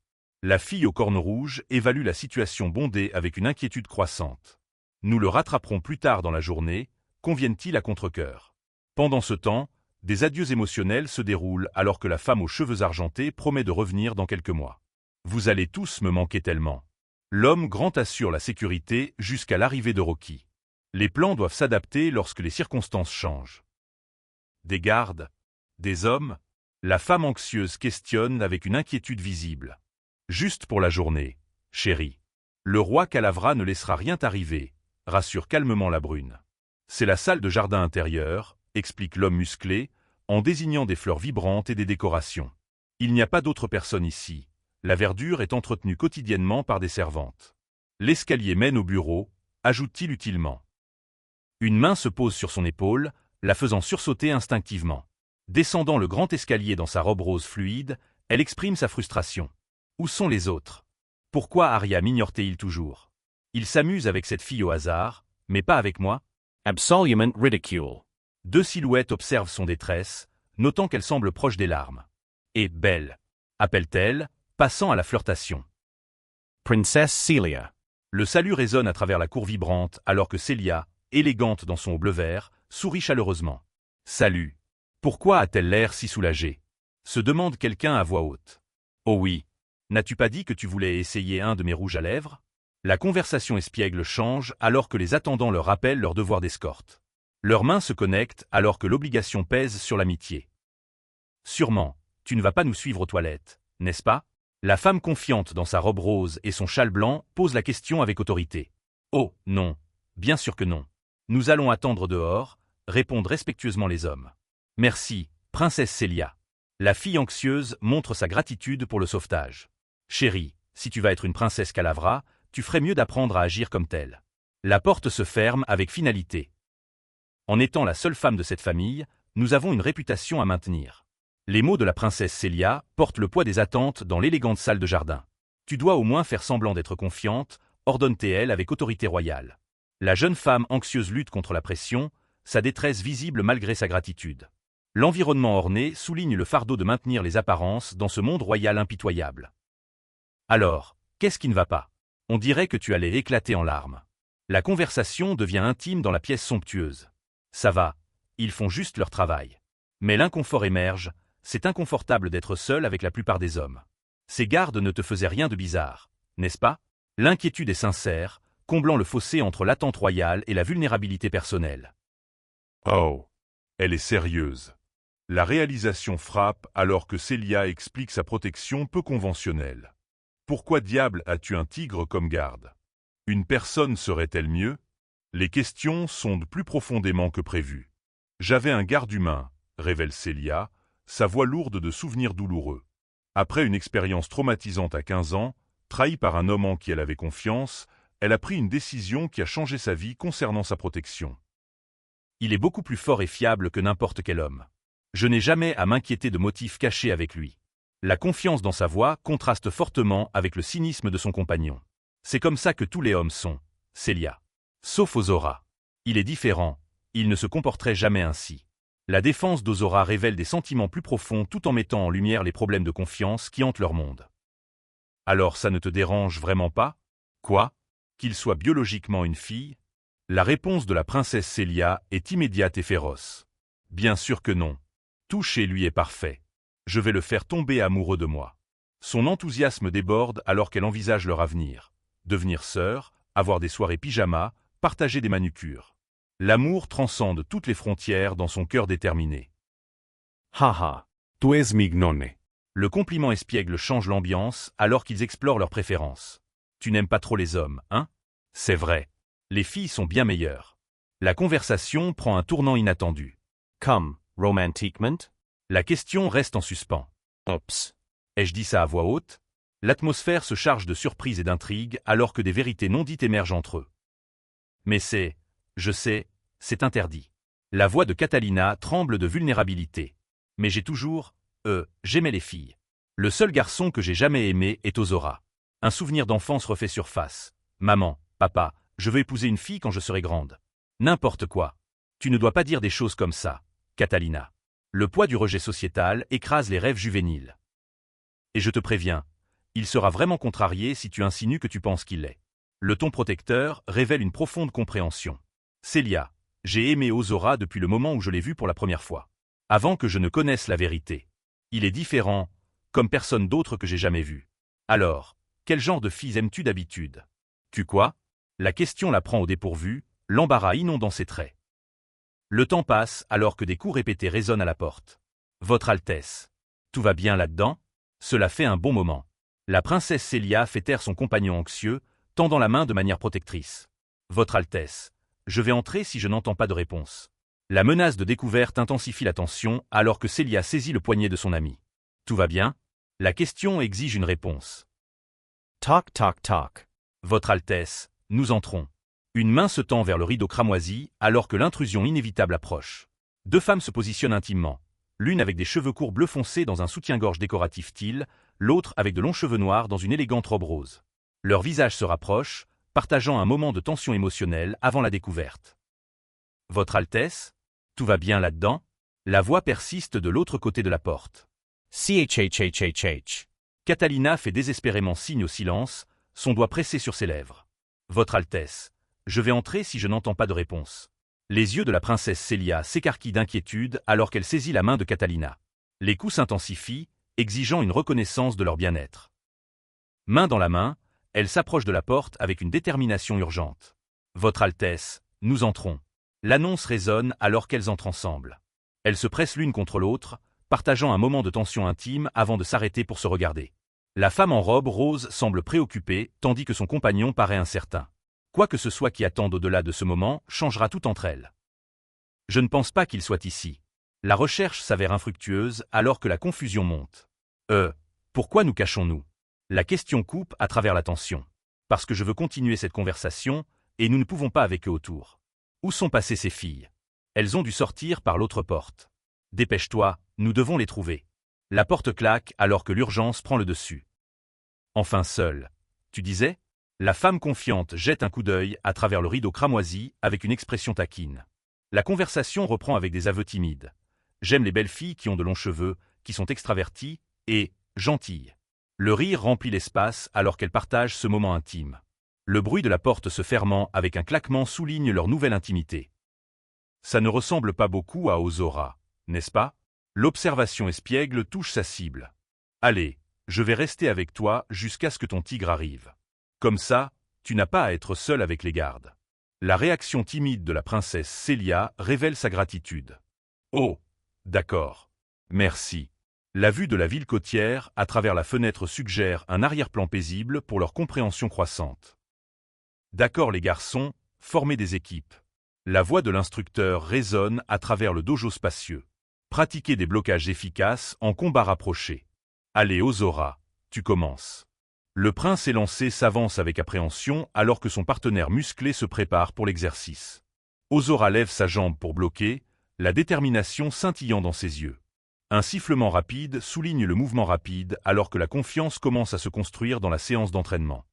La fille aux cornes rouges évalue la situation bondée avec une inquiétude croissante. Nous le rattraperons plus tard dans la journée, conviennent-ils à contre-cœur. Pendant ce temps, des adieux émotionnels se déroulent alors que la femme aux cheveux argentés promet de revenir dans quelques mois. Vous allez tous me manquer tellement. L'homme grand assure la sécurité jusqu'à l'arrivée de Rocky. Les plans doivent s'adapter lorsque les circonstances changent. Des gardes? Des hommes? La femme anxieuse questionne avec une inquiétude visible. Juste pour la journée, chérie. Le roi Calavra ne laissera rien arriver, rassure calmement la brune. C'est la salle de jardin intérieur, explique l'homme musclé, en désignant des fleurs vibrantes et des décorations. Il n'y a pas d'autre personne ici. La verdure est entretenue quotidiennement par des servantes. L'escalier mène au bureau, ajoute-t-il utilement. Une main se pose sur son épaule, la faisant sursauter instinctivement. Descendant le grand escalier dans sa robe rose fluide, elle exprime sa frustration. Où sont les autres? Pourquoi Arya m'ignore-t-il toujours? Il s'amuse avec cette fille au hasard, mais pas avec moi? Absolument ridicule. Deux silhouettes observent son détresse, notant qu'elle semble proche des larmes. Et belle, appelle-t-elle, passant à la flirtation. Princess Celia. Le salut résonne à travers la cour vibrante alors que Celia, élégante dans son haut bleu vert, sourit chaleureusement. Salut. Pourquoi a-t-elle l'air si soulagée? Se demande quelqu'un à voix haute. Oh oui. N'as-tu pas dit que tu voulais essayer un de mes rouges à lèvres? La conversation espiègle change alors que les attendants leur rappellent leur devoir d'escorte. Leurs mains se connectent alors que l'obligation pèse sur l'amitié. Sûrement, tu ne vas pas nous suivre aux toilettes, n'est-ce pas? La femme confiante dans sa robe rose et son châle blanc pose la question avec autorité. Oh, non. Bien sûr que non. Nous allons attendre dehors, répondent respectueusement les hommes. Merci, princesse Celia. La fille anxieuse montre sa gratitude pour le sauvetage. Chérie, si tu vas être une princesse Calavra, tu ferais mieux d'apprendre à agir comme telle. La porte se ferme avec finalité. En étant la seule femme de cette famille, nous avons une réputation à maintenir. Les mots de la princesse Celia portent le poids des attentes dans l'élégante salle de jardin. Tu dois au moins faire semblant d'être confiante, ordonne-t-elle avec autorité royale. La jeune femme anxieuse lutte contre la pression, sa détresse visible malgré sa gratitude. L'environnement orné souligne le fardeau de maintenir les apparences dans ce monde royal impitoyable. Alors, qu'est-ce qui ne va pas? On dirait que tu allais éclater en larmes. La conversation devient intime dans la pièce somptueuse. Ça va, ils font juste leur travail. Mais l'inconfort émerge, c'est inconfortable d'être seul avec la plupart des hommes. Ces gardes ne te faisaient rien de bizarre, n'est-ce pas? L'inquiétude est sincère, comblant le fossé entre l'attente royale et la vulnérabilité personnelle. Oh, elle est sérieuse. La réalisation frappe alors que Celia explique sa protection peu conventionnelle. Pourquoi diable as-tu un tigre comme garde? Une personne serait-elle mieux? Les questions sondent plus profondément que prévu. J'avais un garde humain, révèle Celia, sa voix lourde de souvenirs douloureux. Après une expérience traumatisante à 15 ans, trahie par un homme en qui elle avait confiance, elle a pris une décision qui a changé sa vie concernant sa protection. Il est beaucoup plus fort et fiable que n'importe quel homme. Je n'ai jamais à m'inquiéter de motifs cachés avec lui. La confiance dans sa voix contraste fortement avec le cynisme de son compagnon. C'est comme ça que tous les hommes sont, Celia. Sauf Ozora. Il est différent, il ne se comporterait jamais ainsi. La défense d'Ozora révèle des sentiments plus profonds tout en mettant en lumière les problèmes de confiance qui hantent leur monde. Alors ça ne te dérange vraiment pas? Quoi? Qu'il soit biologiquement une fille? La réponse de la princesse Célia est immédiate et féroce. Bien sûr que non. Tout chez lui est parfait. Je vais le faire tomber amoureux de moi. Son enthousiasme déborde alors qu'elle envisage leur avenir. Devenir sœur, avoir des soirées pyjama, partager des manucures. L'amour transcende toutes les frontières dans son cœur déterminé. Haha. Tu es mignone. Le compliment espiègle change l'ambiance alors qu'ils explorent leurs préférences. Tu n'aimes pas trop les hommes, hein? C'est vrai. Les filles sont bien meilleures. La conversation prend un tournant inattendu. Come, romantiquement? La question reste en suspens. Oups. Ai-je dit ça à voix haute? L'atmosphère se charge de surprises et d'intrigues alors que des vérités non dites émergent entre eux. Mais je sais, c'est interdit. La voix de Catalina tremble de vulnérabilité. Mais j'aimais les filles. Le seul garçon que j'ai jamais aimé est Ozora. Un souvenir d'enfance refait surface. Maman, papa, je veux épouser une fille quand je serai grande. N'importe quoi. Tu ne dois pas dire des choses comme ça, Catalina. Le poids du rejet sociétal écrase les rêves juvéniles. Et je te préviens, il sera vraiment contrarié si tu insinues que tu penses qu'il l'est. Le ton protecteur révèle une profonde compréhension. Célia, j'ai aimé Ozora depuis le moment où je l'ai vu pour la première fois. Avant que je ne connaisse la vérité. Il est différent, comme personne d'autre que j'ai jamais vu. Alors, quel genre de filles aimes-tu d'habitude? Tu quoi? La question la prend au dépourvu, l'embarras inondant ses traits. Le temps passe alors que des coups répétés résonnent à la porte. Votre Altesse. Tout va bien là-dedans? Cela fait un bon moment. La princesse Célia fait taire son compagnon anxieux, tendant la main de manière protectrice. Votre Altesse. Je vais entrer si je n'entends pas de réponse. La menace de découverte intensifie la tension alors que Célia saisit le poignet de son ami. Tout va bien? La question exige une réponse. Toc toc toc. Votre Altesse, nous entrons. Une main se tend vers le rideau cramoisi alors que l'intrusion inévitable approche. Deux femmes se positionnent intimement. L'une avec des cheveux courts bleu foncé dans un soutien-gorge décoratif teal, l'autre avec de longs cheveux noirs dans une élégante robe rose. Leurs visages se rapprochent, partageant un moment de tension émotionnelle avant la découverte. Votre Altesse? Tout va bien là-dedans? La voix persiste de l'autre côté de la porte. Chhhhhh. Catalina fait désespérément signe au silence, son doigt pressé sur ses lèvres. Votre Altesse, je vais entrer si je n'entends pas de réponse. Les yeux de la princesse Célia s'écarquillent d'inquiétude alors qu'elle saisit la main de Catalina. Les coups s'intensifient, exigeant une reconnaissance de leur bien-être. Main dans la main, elle s'approche de la porte avec une détermination urgente. Votre Altesse, nous entrons. L'annonce résonne alors qu'elles entrent ensemble. Elles se pressent l'une contre l'autre, partageant un moment de tension intime avant de s'arrêter pour se regarder. La femme en robe rose semble préoccupée, tandis que son compagnon paraît incertain. Quoi que ce soit qui attende au-delà de ce moment changera tout entre elles. Je ne pense pas qu'il soit ici. La recherche s'avère infructueuse alors que la confusion monte. Pourquoi nous cachons-nous? La question coupe à travers la tension. Parce que je veux continuer cette conversation, et nous ne pouvons pas avec eux autour. Où sont passées ces filles? Elles ont dû sortir par l'autre porte. Dépêche-toi, nous devons les trouver. La porte claque alors que l'urgence prend le dessus. Enfin seule. Tu disais? La femme confiante jette un coup d'œil à travers le rideau cramoisi avec une expression taquine. La conversation reprend avec des aveux timides. J'aime les belles filles qui ont de longs cheveux, qui sont extraverties et gentilles. Le rire remplit l'espace alors qu'elles partagent ce moment intime. Le bruit de la porte se fermant avec un claquement souligne leur nouvelle intimité. Ça ne ressemble pas beaucoup à Ozora, n'est-ce pas? L'observation espiègle touche sa cible. Allez, je vais rester avec toi jusqu'à ce que ton tigre arrive. Comme ça, tu n'as pas à être seul avec les gardes. La réaction timide de la princesse Célia révèle sa gratitude. Oh, d'accord. Merci. La vue de la ville côtière à travers la fenêtre suggère un arrière-plan paisible pour leur compréhension croissante. D'accord les garçons, formez des équipes. La voix de l'instructeur résonne à travers le dojo spacieux. Pratiquez des blocages efficaces en combat rapproché. Allez Ozora, tu commences. Le prince élancé s'avance avec appréhension alors que son partenaire musclé se prépare pour l'exercice. Ozora lève sa jambe pour bloquer, la détermination scintillant dans ses yeux. Un sifflement rapide souligne le mouvement rapide alors que la confiance commence à se construire dans la séance d'entraînement.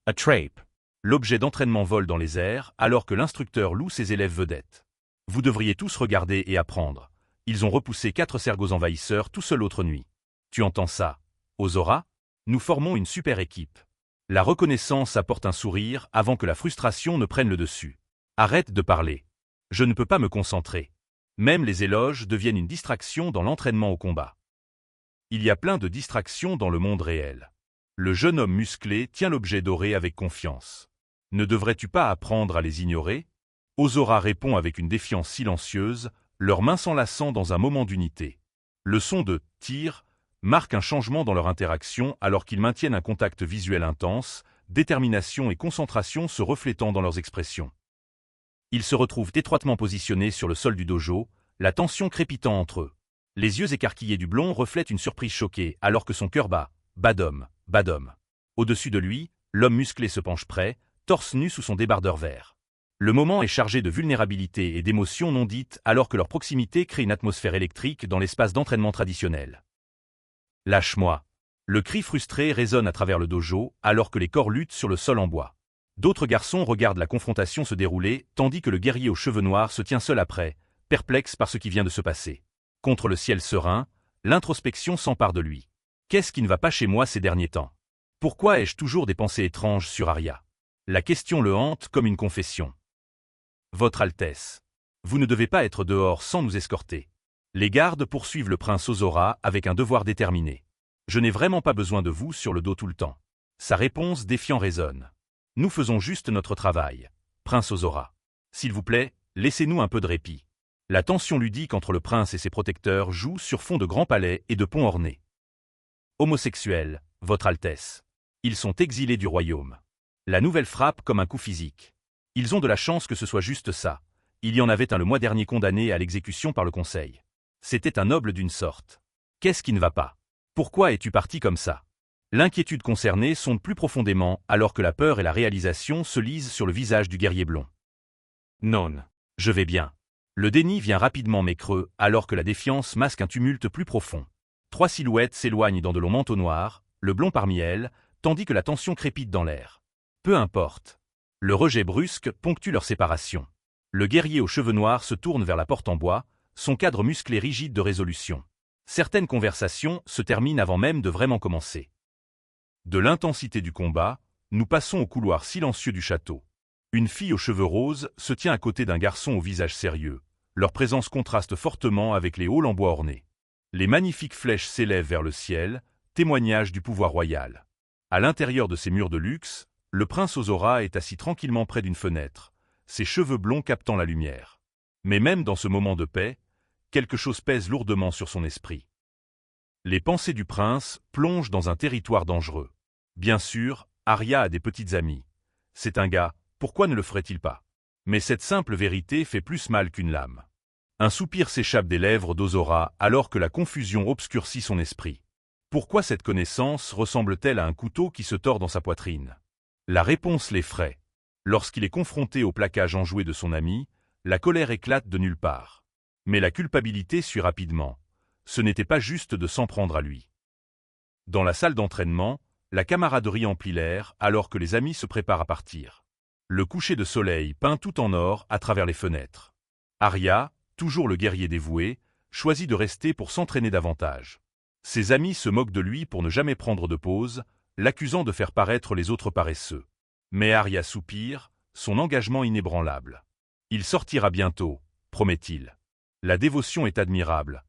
A trape. L'objet d'entraînement vole dans les airs alors que l'instructeur loue ses élèves vedettes. Vous devriez tous regarder et apprendre. Ils ont repoussé 4 cergos envahisseurs tout seuls l'autre nuit. Tu entends ça, Ozora? Nous formons une super équipe. La reconnaissance apporte un sourire avant que la frustration ne prenne le dessus. Arrête de parler. Je ne peux pas me concentrer. Même les éloges deviennent une distraction dans l'entraînement au combat. Il y a plein de distractions dans le monde réel. Le jeune homme musclé tient l'objet doré avec confiance. Ne devrais-tu pas apprendre à les ignorer? Ozora répond avec une défiance silencieuse, leurs mains s'enlaçant dans un moment d'unité. Le son de « tir » marque un changement dans leur interaction alors qu'ils maintiennent un contact visuel intense, détermination et concentration se reflétant dans leurs expressions. Ils se retrouvent étroitement positionnés sur le sol du dojo, la tension crépitant entre eux. Les yeux écarquillés du blond reflètent une surprise choquée alors que son cœur bat. Badom, badom. Au-dessus de lui, l'homme musclé se penche près, torse nu sous son débardeur vert. Le moment est chargé de vulnérabilité et d'émotions non dites alors que leur proximité crée une atmosphère électrique dans l'espace d'entraînement traditionnel. Lâche-moi. Le cri frustré résonne à travers le dojo alors que les corps luttent sur le sol en bois. D'autres garçons regardent la confrontation se dérouler tandis que le guerrier aux cheveux noirs se tient seul après, perplexe par ce qui vient de se passer. Contre le ciel serein, l'introspection s'empare de lui. Qu'est-ce qui ne va pas chez moi ces derniers temps? Pourquoi ai-je toujours des pensées étranges sur Arya? La question le hante comme une confession. Votre Altesse, vous ne devez pas être dehors sans nous escorter. Les gardes poursuivent le prince Ozora avec un devoir déterminé. Je n'ai vraiment pas besoin de vous sur le dos tout le temps. Sa réponse défiant résonne. Nous faisons juste notre travail, prince Ozora. S'il vous plaît, laissez-nous un peu de répit. La tension ludique entre le prince et ses protecteurs joue sur fond de grands palais et de ponts ornés. Homosexuels, votre Altesse. Ils sont exilés du royaume. La nouvelle frappe comme un coup physique. Ils ont de la chance que ce soit juste ça. Il y en avait un le mois dernier condamné à l'exécution par le conseil. C'était un noble d'une sorte. Qu'est-ce qui ne va pas? Pourquoi es-tu parti comme ça? L'inquiétude concernée sonde plus profondément alors que la peur et la réalisation se lisent sur le visage du guerrier blond. Non. Je vais bien. Le déni vient rapidement mais creux alors que la défiance masque un tumulte plus profond. 3 silhouettes s'éloignent dans de longs manteaux noirs, le blond parmi elles, tandis que la tension crépite dans l'air. Peu importe. Le rejet brusque ponctue leur séparation. Le guerrier aux cheveux noirs se tourne vers la porte en bois, son cadre musclé rigide de résolution. Certaines conversations se terminent avant même de vraiment commencer. De l'intensité du combat, nous passons au couloir silencieux du château. Une fille aux cheveux roses se tient à côté d'un garçon au visage sérieux. Leur présence contraste fortement avec les halls en bois ornés. Les magnifiques flèches s'élèvent vers le ciel, témoignage du pouvoir royal. À l'intérieur de ces murs de luxe, le prince Ozora est assis tranquillement près d'une fenêtre, ses cheveux blonds captant la lumière. Mais même dans ce moment de paix, quelque chose pèse lourdement sur son esprit. Les pensées du prince plongent dans un territoire dangereux. Bien sûr, Arya a des petites amies. C'est un gars, pourquoi ne le ferait-il pas? Mais cette simple vérité fait plus mal qu'une lame. Un soupir s'échappe des lèvres d'Ozora alors que la confusion obscurcit son esprit. Pourquoi cette connaissance ressemble-t-elle à un couteau qui se tord dans sa poitrine? La réponse l'effraie. Lorsqu'il est confronté au plaquage enjoué de son ami, la colère éclate de nulle part. Mais la culpabilité suit rapidement. Ce n'était pas juste de s'en prendre à lui. Dans la salle d'entraînement, la camaraderie emplit l'air alors que les amis se préparent à partir. Le coucher de soleil peint tout en or à travers les fenêtres. Arya, toujours le guerrier dévoué, choisit de rester pour s'entraîner davantage. Ses amis se moquent de lui pour ne jamais prendre de pause, l'accusant de faire paraître les autres paresseux. Mais Arya soupire, son engagement inébranlable. Il sortira bientôt, promet-il. La dévotion est admirable.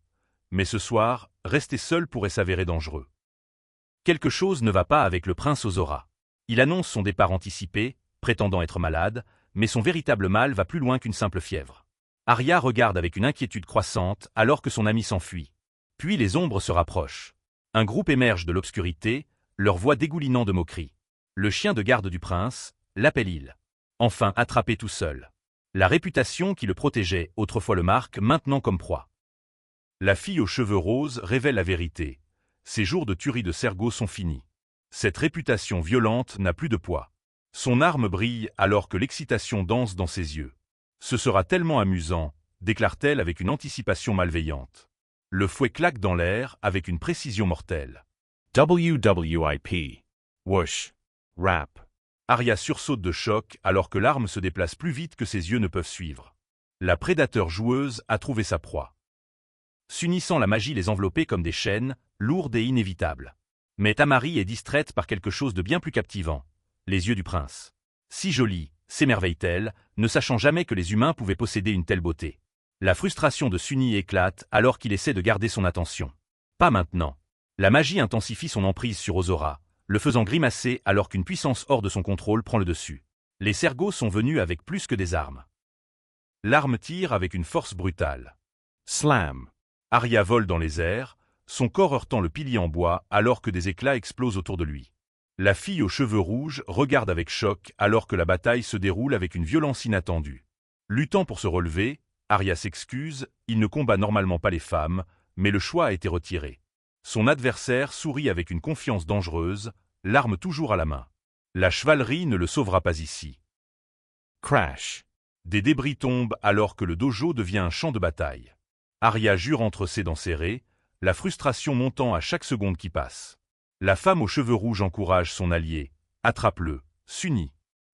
Mais ce soir, rester seul pourrait s'avérer dangereux. Quelque chose ne va pas avec le prince Ozora. Il annonce son départ anticipé, prétendant être malade, mais son véritable mal va plus loin qu'une simple fièvre. Arya regarde avec une inquiétude croissante alors que son ami s'enfuit. Puis les ombres se rapprochent. Un groupe émerge de l'obscurité, leur voix dégoulinant de moqueries. Le chien de garde du prince, l'appelle-il. Enfin attrapé tout seul. La réputation qui le protégeait autrefois le marque maintenant comme proie. La fille aux cheveux roses révèle la vérité. Ses jours de tuerie de Sergo sont finis. Cette réputation violente n'a plus de poids. Son arme brille alors que l'excitation danse dans ses yeux. Ce sera tellement amusant, déclare-t-elle avec une anticipation malveillante. Le fouet claque dans l'air avec une précision mortelle. WWIP. Whoosh. Rap. Arya sursaute de choc alors que l'arme se déplace plus vite que ses yeux ne peuvent suivre. La prédateur joueuse a trouvé sa proie. S'unissant, la magie les enveloppait comme des chaînes, lourdes et inévitables. Mais Tamari est distraite par quelque chose de bien plus captivant, les yeux du prince. Si jolie, s'émerveille-t-elle, ne sachant jamais que les humains pouvaient posséder une telle beauté. La frustration de Sunny éclate alors qu'il essaie de garder son attention. Pas maintenant. La magie intensifie son emprise sur Ozora, le faisant grimacer alors qu'une puissance hors de son contrôle prend le dessus. Les Sergos sont venus avec plus que des armes. L'arme tire avec une force brutale. Slam. Arya vole dans les airs, son corps heurtant le pilier en bois alors que des éclats explosent autour de lui. La fille aux cheveux rouges regarde avec choc alors que la bataille se déroule avec une violence inattendue. Luttant pour se relever, Arya s'excuse, il ne combat normalement pas les femmes, mais le choix a été retiré. Son adversaire sourit avec une confiance dangereuse, l'arme toujours à la main. La chevalerie ne le sauvera pas ici. Crash. Des débris tombent alors que le dojo devient un champ de bataille. Arya jure entre ses dents serrées, la frustration montant à chaque seconde qui passe. La femme aux cheveux rouges encourage son allié. Attrape-le, Sunny.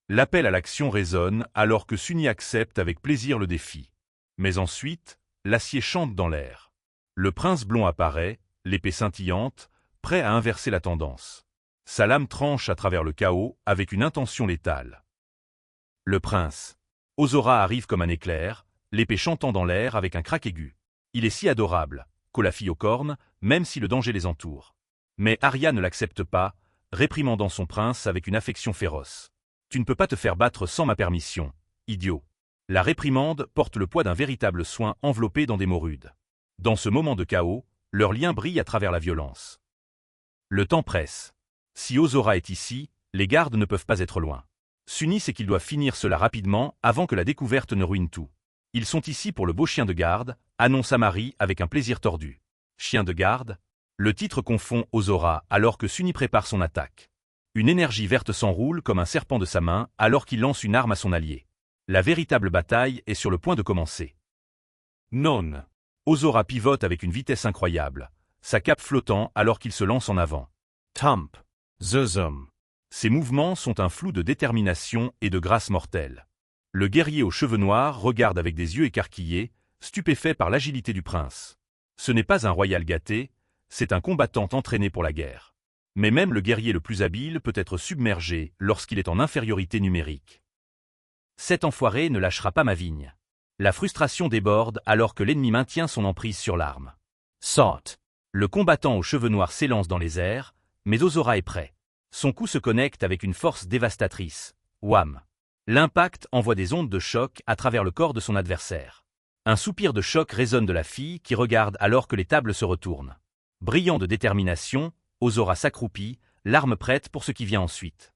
L'appel à l'action résonne alors que Sunny accepte avec plaisir le défi. Mais ensuite, l'acier chante dans l'air. Le prince blond apparaît, l'épée scintillante, prêt à inverser la tendance. Sa lame tranche à travers le chaos avec une intention létale. Le prince. Ozora arrive comme un éclair, l'épée chantant dans l'air avec un craque aigu. Il est si adorable, qu'au la fille aux cornes, même si le danger les entoure. Mais Arya ne l'accepte pas, réprimandant son prince avec une affection féroce. « Tu ne peux pas te faire battre sans ma permission, idiot !» La réprimande porte le poids d'un véritable soin enveloppé dans des mots rudes. Dans ce moment de chaos, leur lien brille à travers la violence. Le temps presse. Si Ozora est ici, les gardes ne peuvent pas être loin. Sunny sait qu'ils doivent finir cela rapidement avant que la découverte ne ruine tout. Ils sont ici pour le beau chien de garde, annonce Amari avec un plaisir tordu. Chien de garde? Le titre confond Ozora alors que Sunny prépare son attaque. Une énergie verte s'enroule comme un serpent de sa main alors qu'il lance une arme à son allié. La véritable bataille est sur le point de commencer. Non. Ozora pivote avec une vitesse incroyable, sa cape flottant alors qu'il se lance en avant. Thump. Zuzum. Ses mouvements sont un flou de détermination et de grâce mortelle. Le guerrier aux cheveux noirs regarde avec des yeux écarquillés, stupéfait par l'agilité du prince. Ce n'est pas un royal gâté, c'est un combattant entraîné pour la guerre. Mais même le guerrier le plus habile peut être submergé lorsqu'il est en infériorité numérique. Cet enfoiré ne lâchera pas ma vigne. La frustration déborde alors que l'ennemi maintient son emprise sur l'arme. Sort. Le combattant aux cheveux noirs s'élance dans les airs, mais Ozora est prêt. Son coup se connecte avec une force dévastatrice. Wham! L'impact envoie des ondes de choc à travers le corps de son adversaire. Un soupir de choc résonne de la fille qui regarde alors que les tables se retournent. Brillant de détermination, Ozora s'accroupit, l'arme prête pour ce qui vient ensuite.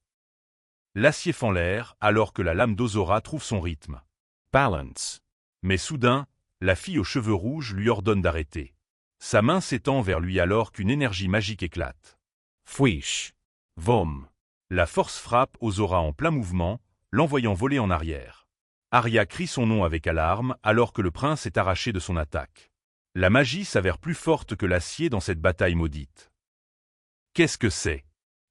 L'acier fend l'air alors que la lame d'Ozora trouve son rythme. Balance. Mais soudain, la fille aux cheveux rouges lui ordonne d'arrêter. Sa main s'étend vers lui alors qu'une énergie magique éclate. Fwish. Vom. La force frappe Ozora en plein mouvement, l'envoyant voler en arrière. Arya crie son nom avec alarme alors que le prince est arraché de son attaque. La magie s'avère plus forte que l'acier dans cette bataille maudite. Qu'est-ce que c'est?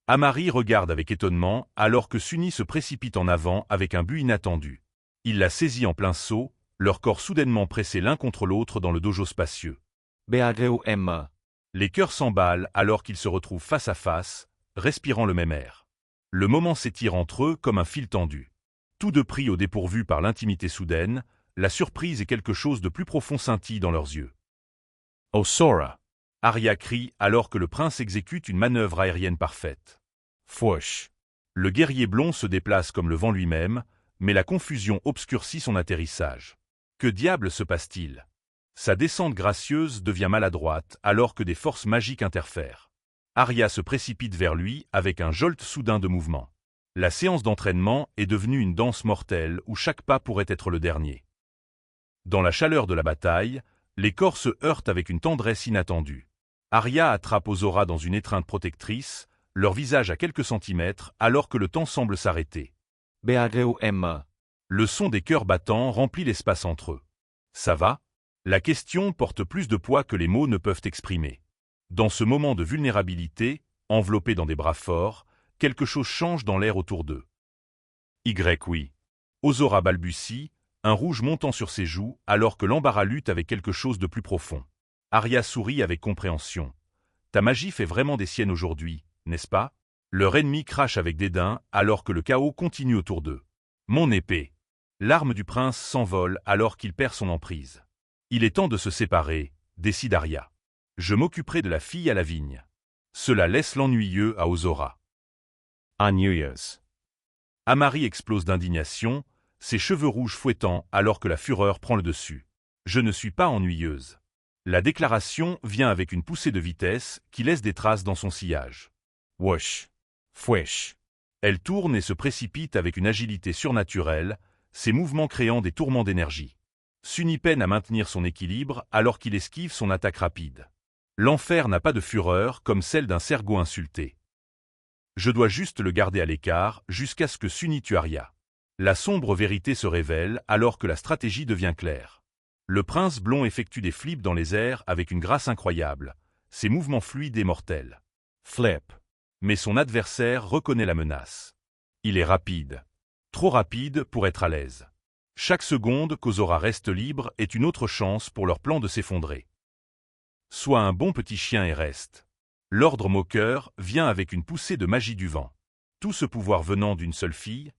Amari regarde avec étonnement alors que Sunny se précipite en avant avec un but inattendu. Il la saisit en plein saut, leurs corps soudainement pressés l'un contre l'autre dans le dojo spacieux. BAGOM. Les cœurs s'emballent alors qu'ils se retrouvent face à face, respirant le même air. Le moment s'étire entre eux comme un fil tendu. Tous deux pris au dépourvu par l'intimité soudaine, la surprise et quelque chose de plus profond scintille dans leurs yeux. Osora. Arya crie alors que le prince exécute une manœuvre aérienne parfaite. Fwoosh. Le guerrier blond se déplace comme le vent lui-même, mais la confusion obscurcit son atterrissage. Que diable se passe-t-il? Sa descente gracieuse devient maladroite alors que des forces magiques interfèrent. Arya se précipite vers lui avec un jolt soudain de mouvement. La séance d'entraînement est devenue une danse mortelle où chaque pas pourrait être le dernier. Dans la chaleur de la bataille, les corps se heurtent avec une tendresse inattendue. Arya attrape Ozora dans une étreinte protectrice, leur visage à quelques centimètres alors que le temps semble s'arrêter. BAGOM. Le son des cœurs battants remplit l'espace entre eux. Ça va? La question porte plus de poids que les mots ne peuvent exprimer. Dans ce moment de vulnérabilité, enveloppé dans des bras forts, quelque chose change dans l'air autour d'eux. Oui. Ozora balbutie, un rouge montant sur ses joues alors que l'embarras lutte avec quelque chose de plus profond. Arya sourit avec compréhension. Ta magie fait vraiment des siennes aujourd'hui, n'est-ce pas? Leur ennemi crache avec dédain alors que le chaos continue autour d'eux. Mon épée. L'arme du prince s'envole alors qu'il perd son emprise. Il est temps de se séparer, décide Arya. Je m'occuperai de la fille à la vigne. Cela laisse l'ennuyeux à Ozora. Ennuyeux. Amari explose d'indignation, ses cheveux rouges fouettant alors que la fureur prend le dessus. Je ne suis pas ennuyeuse. La déclaration vient avec une poussée de vitesse qui laisse des traces dans son sillage. Whoosh. Fwish. Elle tourne et se précipite avec une agilité surnaturelle, ses mouvements créant des tourments d'énergie. Sunny peine à maintenir son équilibre alors qu'il esquive son attaque rapide. L'enfer n'a pas de fureur comme celle d'un cerveau insulté. Je dois juste le garder à l'écart jusqu'à ce que Sunny tue Arya. La sombre vérité se révèle alors que la stratégie devient claire. Le prince blond effectue des flips dans les airs avec une grâce incroyable, ses mouvements fluides et mortels. Flip. Mais son adversaire reconnaît la menace. Il est rapide. Trop rapide pour être à l'aise. Chaque seconde qu'Ozora reste libre est une autre chance pour leur plan de s'effondrer. Sois un bon petit chien et reste. L'ordre moqueur vient avec une poussée de magie du vent. Tout ce pouvoir venant d'une seule fille,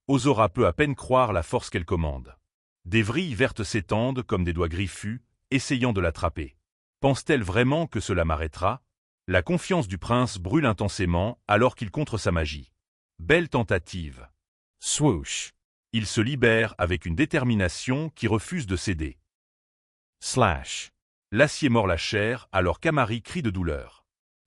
Ozora peut à peine croire la force qu'elle commande. Des vrilles vertes s'étendent comme des doigts griffus, essayant de l'attraper. Pense-t-elle vraiment que cela m'arrêtera? La confiance du prince brûle intensément alors qu'il contre sa magie. Belle tentative. Swoosh. Il se libère avec une détermination qui refuse de céder. Slash. L'acier mord la chair alors qu'Amari crie de douleur.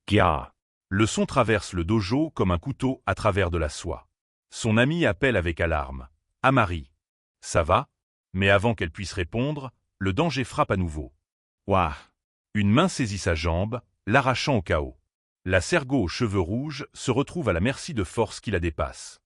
Gya. Le son traverse le dojo comme un couteau à travers de la soie. Son ami appelle avec alarme. Amari. Ça va? Mais avant qu'elle puisse répondre, le danger frappe à nouveau. Wah. Une main saisit sa jambe, l'arrachant au chaos. La Sergo aux cheveux rouges se retrouve à la merci de forces qui la dépassent.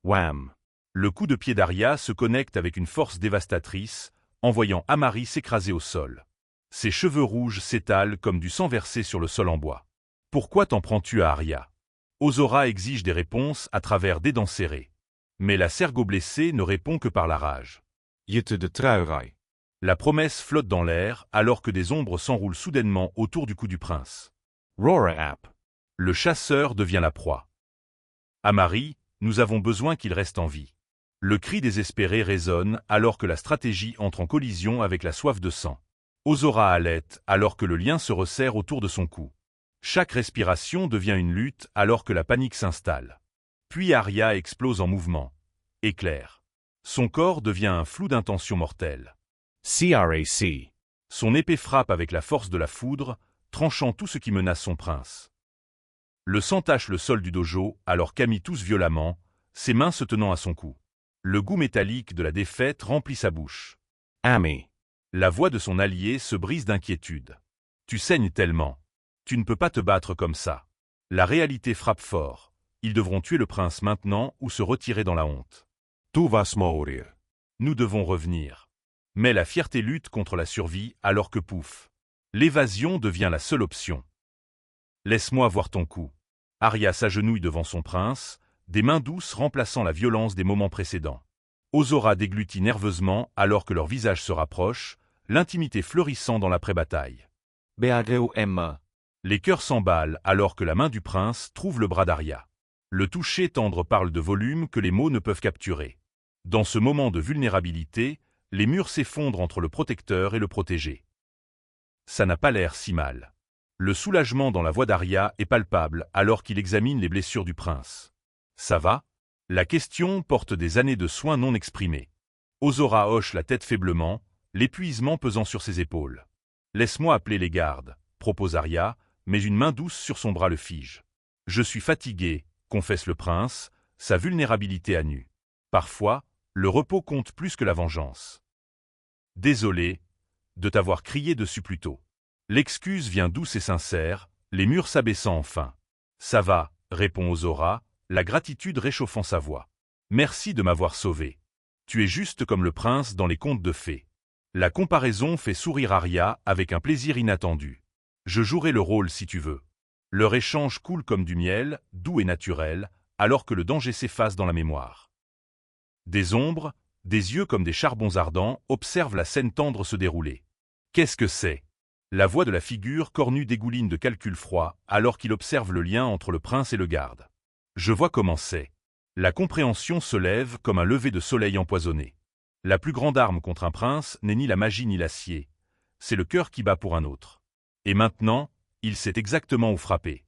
Wham. Le coup de pied d'Arya se connecte avec une force dévastatrice, envoyant Amari s'écraser au sol. Ses cheveux rouges s'étalent comme du sang versé sur le sol en bois. Pourquoi t'en prends-tu à Arya? Ozora exige des réponses à travers des dents serrées. Mais la Sergo blessée ne répond que par la rage. Jette de trouwerij. La promesse flotte dans l'air alors que des ombres s'enroulent soudainement autour du cou du prince. Rora app. Le chasseur devient la proie. Amari, nous avons besoin qu'il reste en vie. Le cri désespéré résonne alors que la stratégie entre en collision avec la soif de sang. Ozora halète alors que le lien se resserre autour de son cou. Chaque respiration devient une lutte alors que la panique s'installe. Puis Arya explose en mouvement. Éclair. Son corps devient un flou d'intentions mortelles. CRAC. Son épée frappe avec la force de la foudre, tranchant tout ce qui menace son prince. Le sang tache le sol du dojo alors qu'Ami tousse violemment, ses mains se tenant à son cou. Le goût métallique de la défaite remplit sa bouche. Ami. La voix de son allié se brise d'inquiétude. Tu saignes tellement. Tu ne peux pas te battre comme ça. La réalité frappe fort. Ils devront tuer le prince maintenant ou se retirer dans la honte. Tu vas mourir. Nous devons revenir. Mais la fierté lutte contre la survie alors que pouf. L'évasion devient la seule option. Laisse-moi voir ton cou. Arya s'agenouille devant son prince, des mains douces remplaçant la violence des moments précédents. Ozora déglutit nerveusement alors que leurs visages se rapprochent, l'intimité fleurissant dans l'après-bataille. BAGOM. Les cœurs s'emballent alors que la main du prince trouve le bras d'Arya. Le toucher tendre parle de volume que les mots ne peuvent capturer. Dans ce moment de vulnérabilité, les murs s'effondrent entre le protecteur et le protégé. Ça n'a pas l'air si mal. Le soulagement dans la voix d'Arya est palpable alors qu'il examine les blessures du prince. Ça va? La question porte des années de soins non exprimés. Ozora hoche la tête faiblement, l'épuisement pesant sur ses épaules. Laisse-moi appeler les gardes, propose Arya, mais une main douce sur son bras le fige. Je suis fatigué, confesse le prince, sa vulnérabilité à nu. Parfois, le repos compte plus que la vengeance. Désolé de t'avoir crié dessus plus tôt. L'excuse vient douce et sincère, les murs s'abaissant enfin. Ça va, répond Ozora, la gratitude réchauffant sa voix. Merci de m'avoir sauvé. Tu es juste comme le prince dans les contes de fées. La comparaison fait sourire Arya avec un plaisir inattendu. Je jouerai le rôle si tu veux. Leur échange coule comme du miel, doux et naturel, alors que le danger s'efface dans la mémoire. Des ombres, des yeux comme des charbons ardents, observent la scène tendre se dérouler. Qu'est-ce que c'est? La voix de la figure cornue dégouline de calcul froid, alors qu'il observe le lien entre le prince et le garde. Je vois comment c'est. La compréhension se lève comme un lever de soleil empoisonné. La plus grande arme contre un prince n'est ni la magie ni l'acier. C'est le cœur qui bat pour un autre. Et maintenant, il sait exactement où frapper.